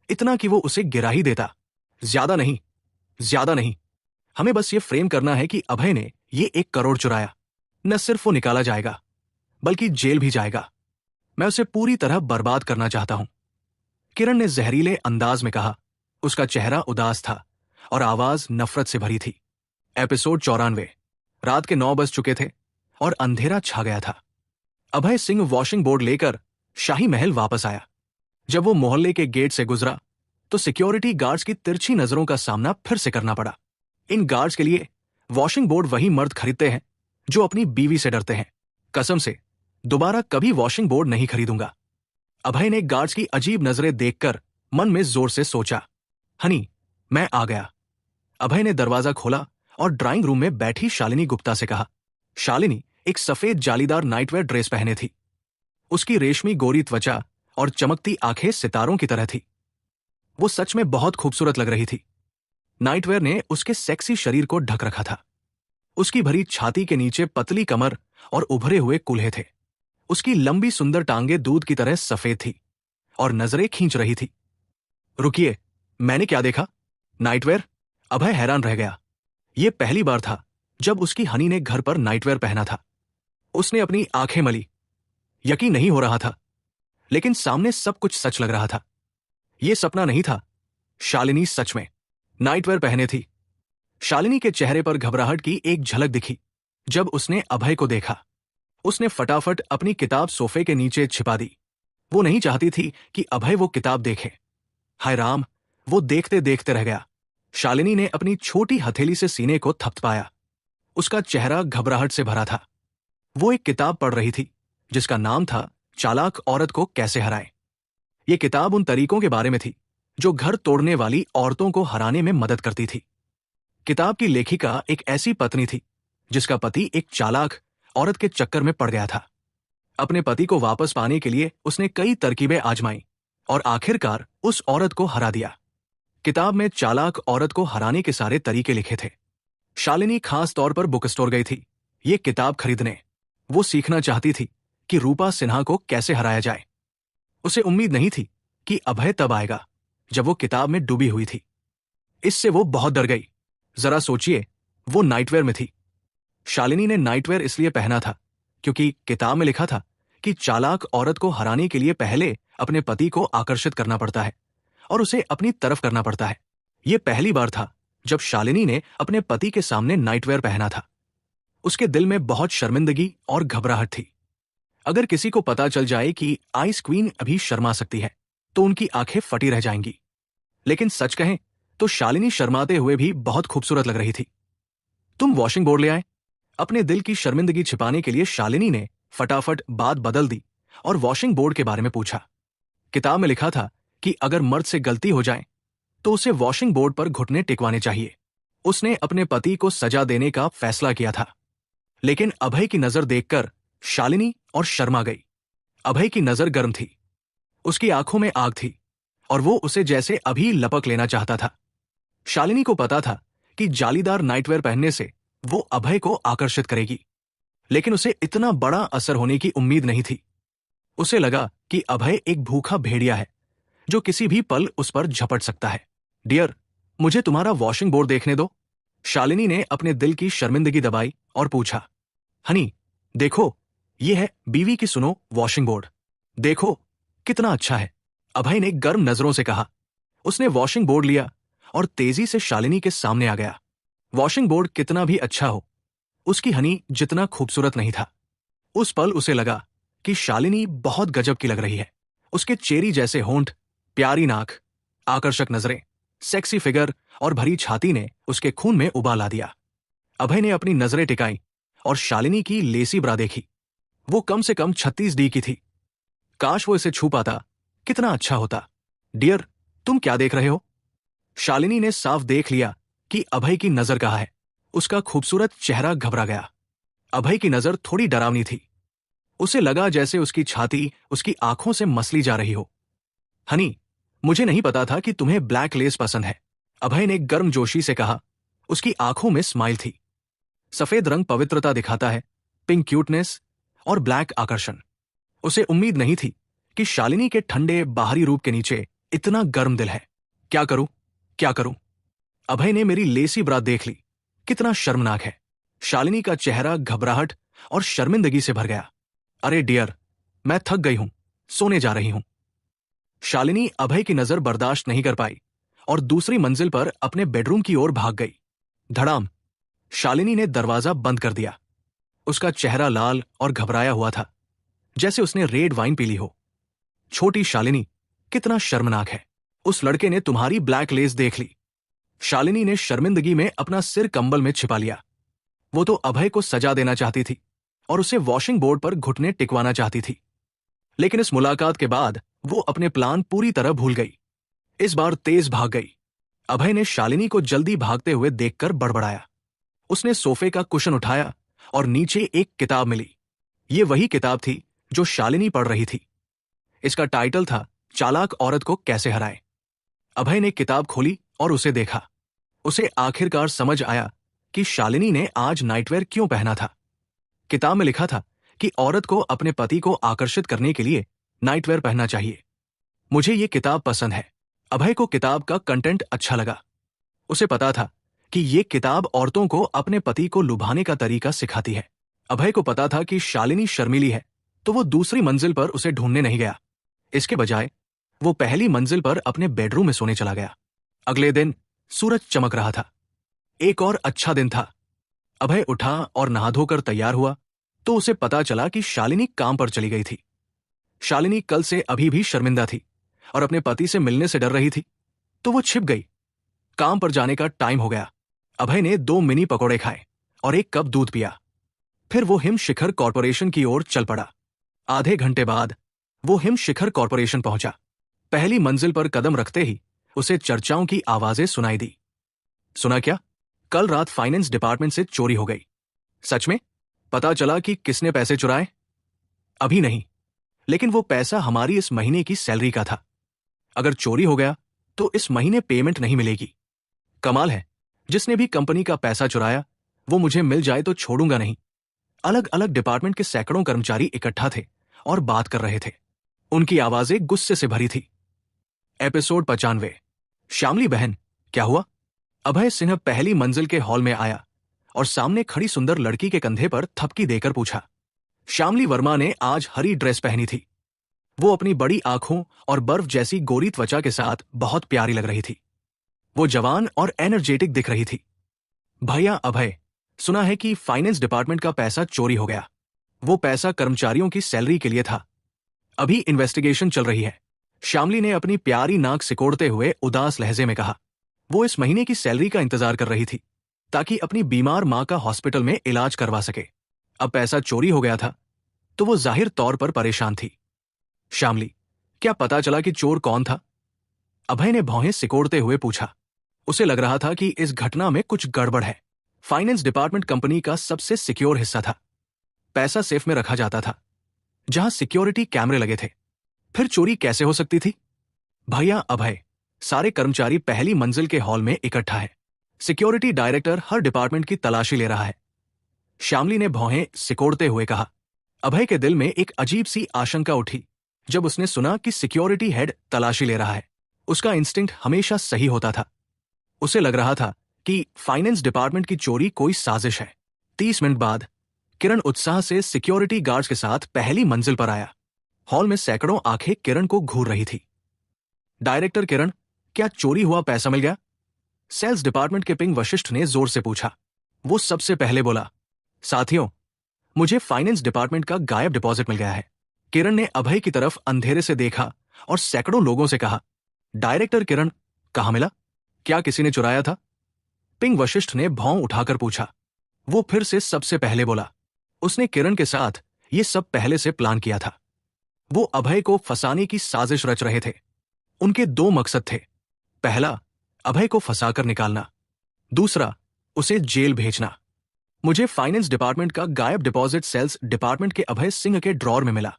इतना कि वो उसे गिरा ही देता। ज्यादा नहीं। हमें बस ये फ्रेम करना है कि अभय ने ये 1 करोड़ चुराया। न सिर्फ वो निकाला जाएगा, बल्कि जेल भी जाएगा। मैं उसे पूरी तरह बर्बाद करना चाहता हूं, किरण ने जहरीले अंदाज में कहा। उसका चेहरा उदास था और आवाज नफरत से भरी थी। एपिसोड 94। रात के 9 बज चुके थे और अंधेरा छा गया था। अभय सिंह वॉशिंग बोर्ड लेकर शाही महल वापस आया। जब वो मोहल्ले के गेट से गुजरा तो सिक्योरिटी गार्ड्स की तिरछी नजरों का सामना फिर से करना पड़ा। इन गार्ड्स के लिए वॉशिंग बोर्ड वही मर्द खरीदते हैं जो अपनी बीवी से डरते हैं। कसम से दोबारा कभी वॉशिंग बोर्ड नहीं खरीदूंगा। अभय ने गार्ड्स की अजीब नजरें देखकर मन में जोर से सोचा। हनी, मैं आ गया। अभय ने दरवाजा खोला और ड्राइंग रूम में बैठी शालिनी गुप्ता से कहा। शालिनी एक सफेद जालीदार नाइटवेयर ड्रेस पहने थी। उसकी रेशमी गोरी त्वचा और चमकती आंखें सितारों की तरह थी। वो सच में बहुत खूबसूरत लग रही थी। नाइटवेयर ने उसके सेक्सी शरीर को ढक रखा था। उसकी भरी छाती के नीचे पतली कमर और उभरे हुए कूल्हे थे। उसकी लंबी सुंदर टांगें दूध की तरह सफेद थी और नजरें खींच रही थी। रुकिए, मैंने क्या देखा? नाइटवेयर? अभय हैरान रह गया। यह पहली बार था जब उसकी हनी ने घर पर नाइटवेयर पहना था। उसने अपनी आंखें मली। यकीन नहीं हो रहा था, लेकिन सामने सब कुछ सच लग रहा था। यह सपना नहीं था। शालिनी सच में नाइटवेयर पहने थी। शालिनी के चेहरे पर घबराहट की एक झलक दिखी जब उसने अभय को देखा। उसने फटाफट अपनी किताब सोफे के नीचे छिपा दी। वो नहीं चाहती थी कि अभय वो किताब देखे। हाय राम, वो देखते देखते रह गया। शालिनी ने अपनी छोटी हथेली से सीने को थपथपाया। उसका चेहरा घबराहट से भरा था। वो एक किताब पढ़ रही थी जिसका नाम था चालाक औरत को कैसे हराएं। ये किताब उन तरीकों के बारे में थी जो घर तोड़ने वाली औरतों को हराने में मदद करती थी। किताब की लेखिका एक ऐसी पत्नी थी जिसका पति एक चालाक औरत के चक्कर में पड़ गया था। अपने पति को वापस पाने के लिए उसने कई तरकीबें आजमाई और आखिरकार उस औरत को हरा दिया। किताब में चालाक औरत को हराने के सारे तरीके लिखे थे। शालिनी खास तौर पर बुक स्टोर गई थी ये किताब खरीदने। वो सीखना चाहती थी कि रूपा सिन्हा को कैसे हराया जाए। उसे उम्मीद नहीं थी कि अभय तब आएगा जब वो किताब में डूबी हुई थी। इससे वो बहुत डर गई। जरा सोचिए, वो नाइटवेयर में थी। शालिनी ने नाइटवेयर इसलिए पहना था क्योंकि किताब में लिखा था कि चालाक औरत को हराने के लिए पहले अपने पति को आकर्षित करना पड़ता है और उसे अपनी तरफ करना पड़ता है। यह पहली बार था जब शालिनी ने अपने पति के सामने नाइटवेयर पहना था। उसके दिल में बहुत शर्मिंदगी और घबराहट थी। अगर किसी को पता चल जाए कि आइस क्वीन अभी शर्मा सकती है तो उनकी आंखें फटी रह जाएंगी। लेकिन सच कहें तो शालिनी शर्माते हुए भी बहुत खूबसूरत लग रही थी। तुम वॉशिंग बोर्ड ले आए? अपने दिल की शर्मिंदगी छिपाने के लिए शालिनी ने फटाफट बात बदल दी और वॉशिंग बोर्ड के बारे में पूछा। किताब में लिखा था कि अगर मर्द से गलती हो जाए तो उसे वॉशिंग बोर्ड पर घुटने टिकवाने चाहिए। उसने अपने पति को सजा देने का फैसला किया था। लेकिन अभय की नजर देखकर शालिनी और शर्मा गई। अभय की नजर गर्म थी, उसकी आंखों में आग थी और वो उसे जैसे अभी लपक लेना चाहता था। शालिनी को पता था कि जालीदार नाइटवेयर पहनने से वो अभय को आकर्षित करेगी, लेकिन उसे इतना बड़ा असर होने की उम्मीद नहीं थी। उसे लगा कि अभय एक भूखा भेड़िया है जो किसी भी पल उस पर झपट सकता है। डियर, मुझे तुम्हारा वॉशिंग बोर्ड देखने दो। शालिनी ने अपने दिल की शर्मिंदगी दबाई और पूछा। हनी, देखो, ये है बीवी की सुनो वॉशिंग बोर्ड। देखो कितना अच्छा है, अभय ने गर्म नजरों से कहा। उसने वॉशिंग बोर्ड लिया और तेजी से शालिनी के सामने आ गया। वॉशिंग बोर्ड कितना भी अच्छा हो, उसकी हनी जितना खूबसूरत नहीं था। उस पल उसे लगा कि शालिनी बहुत गजब की लग रही है। उसके चेरी जैसे होंठ, प्यारी नाक, आकर्षक नजरें, सेक्सी फिगर और भरी छाती ने उसके खून में उबाल ला दिया। अभय ने अपनी नजरें टिकाई और शालिनी की लेसी ब्रा देखी। वो कम से कम 36 डी की थी। काश वो इसे छू पाता, कितना अच्छा होता। डियर, तुम क्या देख रहे हो? शालिनी ने साफ देख लिया कि अभय की नजर कहाँ है। उसका खूबसूरत चेहरा घबरा गया। अभय की नजर थोड़ी डरावनी थी। उसे लगा जैसे उसकी छाती उसकी आंखों से मसली जा रही हो। हनी, मुझे नहीं पता था कि तुम्हें ब्लैक लेस पसंद है, अभय ने गर्मजोशी से कहा। उसकी आंखों में स्माइल थी। सफेद रंग पवित्रता दिखाता है, पिंक क्यूटनेस और ब्लैक आकर्षण। उसे उम्मीद नहीं थी कि शालिनी के ठंडे बाहरी रूप के नीचे इतना गर्म दिल है। क्या करूं, क्या करूं? अभय ने मेरी लेसी ब्रा देख ली, कितना शर्मनाक है। शालिनी का चेहरा घबराहट और शर्मिंदगी से भर गया। अरे डियर, मैं थक गई हूं, सोने जा रही हूं। शालिनी अभय की नजर बर्दाश्त नहीं कर पाई और दूसरी मंजिल पर अपने बेडरूम की ओर भाग गई। धड़ाम, शालिनी ने दरवाजा बंद कर दिया। उसका चेहरा लाल और घबराया हुआ था, जैसे उसने रेड वाइन पी ली हो। छोटी शालिनी, कितना शर्मनाक है। उस लड़के ने तुम्हारी ब्लैक लेस देख ली। शालिनी ने शर्मिंदगी में अपना सिर कंबल में छिपा लिया। वो तो अभय को सजा देना चाहती थी और उसे वॉशिंग बोर्ड पर घुटने टिकवाना चाहती थी। लेकिन इस मुलाकात के बाद वो अपने प्लान पूरी तरह भूल गई। इस बार तेज भाग गई। अभय ने शालिनी को जल्दी भागते हुए देखकर बड़बड़ाया। उसने सोफे का कुशन उठाया और नीचे एक किताब मिली। ये वही किताब थी जो शालिनी पढ़ रही थी। इसका टाइटल था चालाक औरत को कैसे हराए। अभय ने किताब खोली और उसे देखा। उसे आखिरकार समझ आया कि शालिनी ने आज नाइटवेयर क्यों पहना था। किताब में लिखा था कि औरत को अपने पति को आकर्षित करने के लिए नाइटवेयर पहनना चाहिए। मुझे ये किताब पसंद है। अभय को किताब का कंटेंट अच्छा लगा। उसे पता था कि ये किताब औरतों को अपने पति को लुभाने का तरीका सिखाती है। अभय को पता था कि शालिनी शर्मीली है, तो वो दूसरी मंजिल पर उसे ढूंढने नहीं गया। इसके बजाय वो पहली मंजिल पर अपने बेडरूम में सोने चला गया। अगले दिन सूरज चमक रहा था। एक और अच्छा दिन था। अभय उठा और नहा धोकर तैयार हुआ तो उसे पता चला कि शालिनी काम पर चली गई थी। शालिनी कल से अभी भी शर्मिंदा थी और अपने पति से मिलने से डर रही थी, तो वो छिप गई। काम पर जाने का टाइम हो गया। अभय ने 2 मिनी पकौड़े खाए और 1 कप दूध पिया। फिर वो हिम शिखर कॉर्पोरेशन की ओर चल पड़ा। आधे घंटे बाद वो हिम शिखर कॉर्पोरेशन पहुंचा। पहली मंजिल पर कदम रखते ही उसे चर्चाओं की आवाजें सुनाई दी। सुना क्या? कल रात फाइनेंस डिपार्टमेंट से चोरी हो गई। सच में? पता चला कि किसने पैसे चुराए? अभी नहीं, लेकिन वो पैसा हमारी इस महीने की सैलरी का था। अगर चोरी हो गया तो इस महीने पेमेंट नहीं मिलेगी। कमाल है, जिसने भी कंपनी का पैसा चुराया वो मुझे मिल जाए तो छोड़ूंगा नहीं। अलग अलग डिपार्टमेंट के सैकड़ों कर्मचारी इकट्ठा थे और बात कर रहे थे। उनकी आवाजें गुस्से से भरी थी। एपिसोड 95। श्यामली बहन, क्या हुआ? अभय सिंह पहली मंजिल के हॉल में आया और सामने खड़ी सुंदर लड़की के कंधे पर थपकी देकर पूछा। श्यामली वर्मा ने आज हरी ड्रेस पहनी थी। वो अपनी बड़ी आंखों और बर्फ जैसी गोरी त्वचा के साथ बहुत प्यारी लग रही थी। वो जवान और एनर्जेटिक दिख रही थी। भैया अभय, सुना है कि फाइनेंस डिपार्टमेंट का पैसा चोरी हो गया। वो पैसा कर्मचारियों की सैलरी के लिए था। अभी इन्वेस्टिगेशन चल रही है। श्यामली ने अपनी प्यारी नाक सिकोड़ते हुए उदास लहजे में कहा। वो इस महीने की सैलरी का इंतजार कर रही थी ताकि अपनी बीमार मां का हॉस्पिटल में इलाज करवा सके। अब पैसा चोरी हो गया था तो वो जाहिर तौर पर परेशान थी। श्यामली, क्या पता चला कि चोर कौन था? अभय ने भौहें सिकोड़ते हुए पूछा। उसे लग रहा था कि इस घटना में कुछ गड़बड़ है। फाइनेंस डिपार्टमेंट कंपनी का सबसे सिक्योर हिस्सा था। पैसा सेफ में रखा जाता था जहां सिक्योरिटी कैमरे लगे थे। फिर चोरी कैसे हो सकती थी? भैया अभय, सारे कर्मचारी पहली मंजिल के हॉल में इकट्ठा है। सिक्योरिटी डायरेक्टर हर डिपार्टमेंट की तलाशी ले रहा है। श्यामली ने भौहें सिकोड़ते हुए कहा। अभय के दिल में एक अजीब सी आशंका उठी जब उसने सुना कि सिक्योरिटी हेड तलाशी ले रहा है। उसका इंस्टिंक्ट हमेशा सही होता था। उसे लग रहा था कि फाइनेंस डिपार्टमेंट की चोरी कोई साजिश है। 30 मिनट बाद किरण उत्साह से सिक्योरिटी गार्ड्स के साथ पहली मंजिल पर आया। हॉल में सैकड़ों आंखें किरण को घूर रही थी। डायरेक्टर किरण, क्या चोरी हुआ पैसा मिल गया? सेल्स डिपार्टमेंट के पिंग वशिष्ठ ने जोर से पूछा। वो सबसे पहले बोला। साथियों, मुझे फाइनेंस डिपार्टमेंट का गायब डिपॉजिट मिल गया है। किरण ने अभय की तरफ अंधेरे से देखा और सैकड़ों लोगों से कहा। डायरेक्टर किरण, कहां मिला? क्या किसी ने चुराया था? पिंग वशिष्ठ ने भौं उठाकर पूछा। वो फिर से सबसे पहले बोला। उसने किरण के साथ ये सब पहले से प्लान किया था। वो अभय को फंसाने की साजिश रच रहे थे। उनके 2 मकसद थे। पहला, अभय को फंसाकर निकालना। दूसरा, उसे जेल भेजना। मुझे फाइनेंस डिपार्टमेंट का गायब डिपॉजिट सेल्स डिपार्टमेंट के अभय सिंह के ड्रॉर में मिला।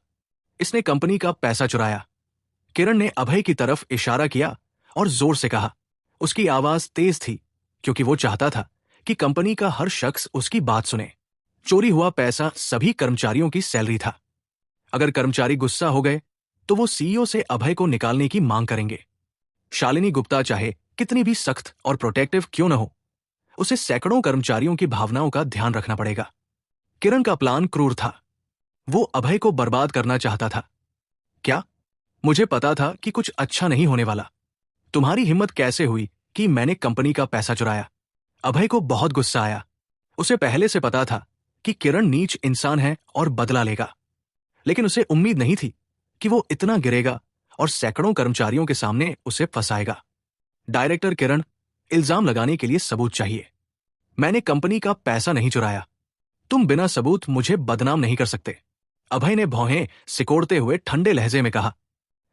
इसने कंपनी का पैसा चुराया। किरण ने अभय की तरफ इशारा किया और जोर से कहा। उसकी आवाज तेज थी क्योंकि वो चाहता था कि कंपनी का हर शख्स उसकी बात सुने। चोरी हुआ पैसा सभी कर्मचारियों की सैलरी था। अगर कर्मचारी गुस्सा हो गए तो वो सीईओ से अभय को निकालने की मांग करेंगे। शालिनी गुप्ता चाहे कितनी भी सख्त और प्रोटेक्टिव क्यों न हो, उसे सैकड़ों कर्मचारियों की भावनाओं का ध्यान रखना पड़ेगा। किरण का प्लान क्रूर था। वो अभय को बर्बाद करना चाहता था। क्या? मुझे पता था कि कुछ अच्छा नहीं होने वाला। तुम्हारी हिम्मत कैसे हुई कि मैंने कंपनी का पैसा चुराया? अभय को बहुत गुस्सा आया। उसे पहले से पता था कि किरण नीच इंसान है और बदला लेगा, लेकिन उसे उम्मीद नहीं थी कि वो इतना गिरेगा और सैकड़ों कर्मचारियों के सामने उसे फंसाएगा। डायरेक्टर किरण, इल्जाम लगाने के लिए सबूत चाहिए। मैंने कंपनी का पैसा नहीं चुराया। तुम बिना सबूत मुझे बदनाम नहीं कर सकते। अभय ने भौहें सिकोड़ते हुए ठंडे लहजे में कहा।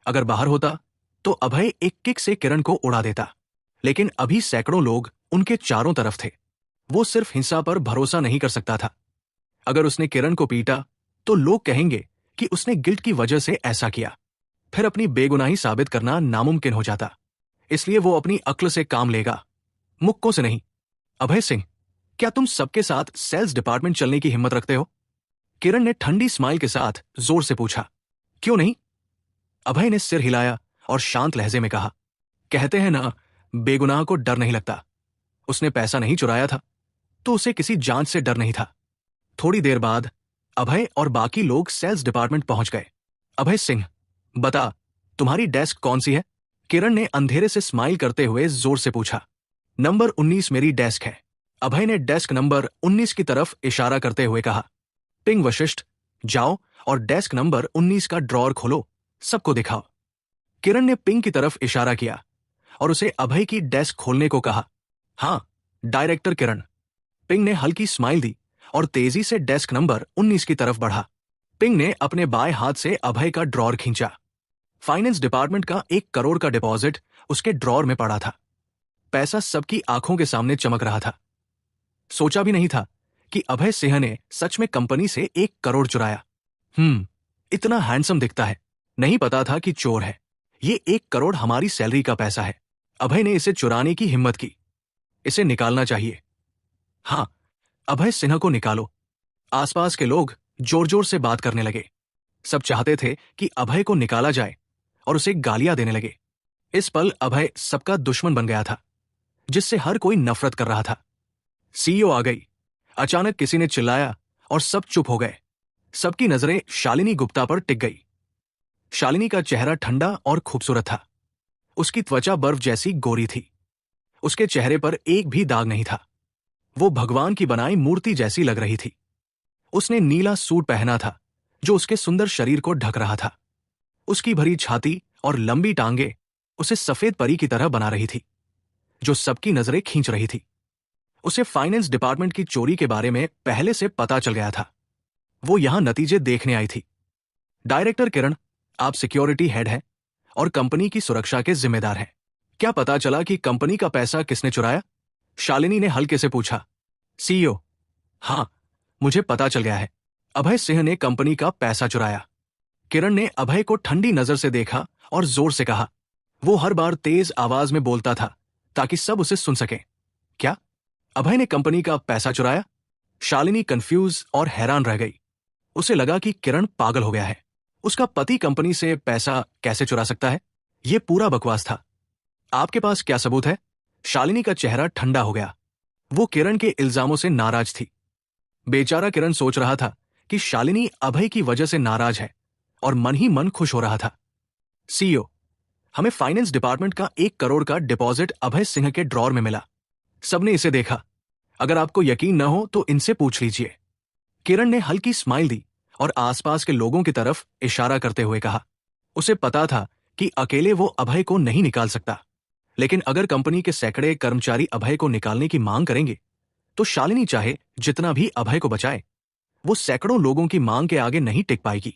अगर बाहर होता तो अभय एक किक से किरण को उड़ा देता, लेकिन अभी सैकड़ों लोग उनके चारों तरफ थे। वो सिर्फ हिंसा पर भरोसा नहीं कर सकता था। अगर उसने किरण को पीटा तो लोग कहेंगे कि उसने गिल्ट की वजह से ऐसा किया। फिर अपनी बेगुनाही साबित करना नामुमकिन हो जाता। इसलिए वो अपनी अक्ल से काम लेगा, मुक्कों से नहीं। अभय सिंह, क्या तुम सबके साथ सेल्स डिपार्टमेंट चलने की हिम्मत रखते हो? किरण ने ठंडी स्माइल के साथ जोर से पूछा। क्यों नहीं? अभय ने सिर हिलाया और शांत लहजे में कहा। कहते हैं ना, बेगुनाह को डर नहीं लगता। उसने पैसा नहीं चुराया था तो उसे किसी जांच से डर नहीं था। थोड़ी देर बाद अभय और बाकी लोग सेल्स डिपार्टमेंट पहुंच गए। अभय सिंह, बता, तुम्हारी डेस्क कौन सी है? किरण ने अंधेरे से स्माइल करते हुए जोर से पूछा। नंबर 19 मेरी डेस्क है। अभय ने डेस्क नंबर 19 की तरफ इशारा करते हुए कहा। पिंग वशिष्ठ, जाओ और डेस्क नंबर 19 का ड्रॉर खोलो, सबको दिखाओ। किरण ने पिंग की तरफ इशारा किया और उसे अभय की डेस्क खोलने को कहा। हां, डायरेक्टर किरण। पिंग ने हल्की स्माइल दी और तेजी से डेस्क नंबर 19 की तरफ बढ़ा। पिंग ने अपने बाएं हाथ से अभय का ड्रॉर खींचा। फाइनेंस डिपार्टमेंट का 1 करोड़ का डिपॉजिट उसके ड्रॉर में पड़ा था। पैसा सबकी आंखों के सामने चमक रहा था। सोचा भी नहीं था कि अभय सिंह ने सच में कंपनी से 1 करोड़ चुराया। इतना हैंडसम दिखता है, नहीं पता था कि चोर है। ये 1 करोड़ हमारी सैलरी का पैसा है। अभय ने इसे चुराने की हिम्मत की। इसे निकालना चाहिए। हाँ, अभय सिन्हा को निकालो। आसपास के लोग जोर जोर से बात करने लगे। सब चाहते थे कि अभय को निकाला जाए और उसे गालियां देने लगे। इस पल अभय सबका दुश्मन बन गया था, जिससे हर कोई नफरत कर रहा था। सीईओ आ गई। अचानक किसी ने चिल्लाया और सब चुप हो गए। सबकी नजरें शालिनी गुप्ता पर टिक गई। शालिनी का चेहरा ठंडा और खूबसूरत था। उसकी त्वचा बर्फ जैसी गोरी थी। उसके चेहरे पर एक भी दाग नहीं था। वो भगवान की बनाई मूर्ति जैसी लग रही थी। उसने नीला सूट पहना था जो उसके सुंदर शरीर को ढक रहा था। उसकी भरी छाती और लंबी टांगे उसे सफेद परी की तरह बना रही थी, जो सबकी नजरें खींच रही थी। उसे फाइनेंस डिपार्टमेंट की चोरी के बारे में पहले से पता चल गया था। वो यहां नतीजे देखने आई थी। डायरेक्टर किरण, आप सिक्योरिटी हेड हैं और कंपनी की सुरक्षा के जिम्मेदार हैं। क्या पता चला कि कंपनी का पैसा किसने चुराया? शालिनी ने हल्के से पूछा। सीईओ, हाँ, मुझे पता चल गया है। अभय सिंह ने कंपनी का पैसा चुराया। किरण ने अभय को ठंडी नजर से देखा और जोर से कहा। वो हर बार तेज आवाज में बोलता था ताकि सब उसे सुन सकें। क्या अभय ने कंपनी का पैसा चुराया? शालिनी कंफ्यूज और हैरान रह गई। उसे लगा कि किरण पागल हो गया है। उसका पति कंपनी से पैसा कैसे चुरा सकता है? यह पूरा बकवास था। आपके पास क्या सबूत है? शालिनी का चेहरा ठंडा हो गया। वो किरण के इल्जामों से नाराज थी। बेचारा किरण सोच रहा था कि शालिनी अभय की वजह से नाराज है और मन ही मन खुश हो रहा था। सीईओ, हमें फाइनेंस डिपार्टमेंट का 1 करोड़ का डिपॉजिट अभय सिंह के ड्रॉर में मिला। सबने इसे देखा। अगर आपको यकीन न हो तो इनसे पूछ लीजिए। किरण ने हल्की स्माइल दी और आसपास के लोगों की तरफ इशारा करते हुए कहा। उसे पता था कि अकेले वो अभय को नहीं निकाल सकता, लेकिन अगर कंपनी के सैकड़े कर्मचारी अभय को निकालने की मांग करेंगे तो शालिनी चाहे जितना भी अभय को बचाए, वो सैकड़ों लोगों की मांग के आगे नहीं टिक पाएगी।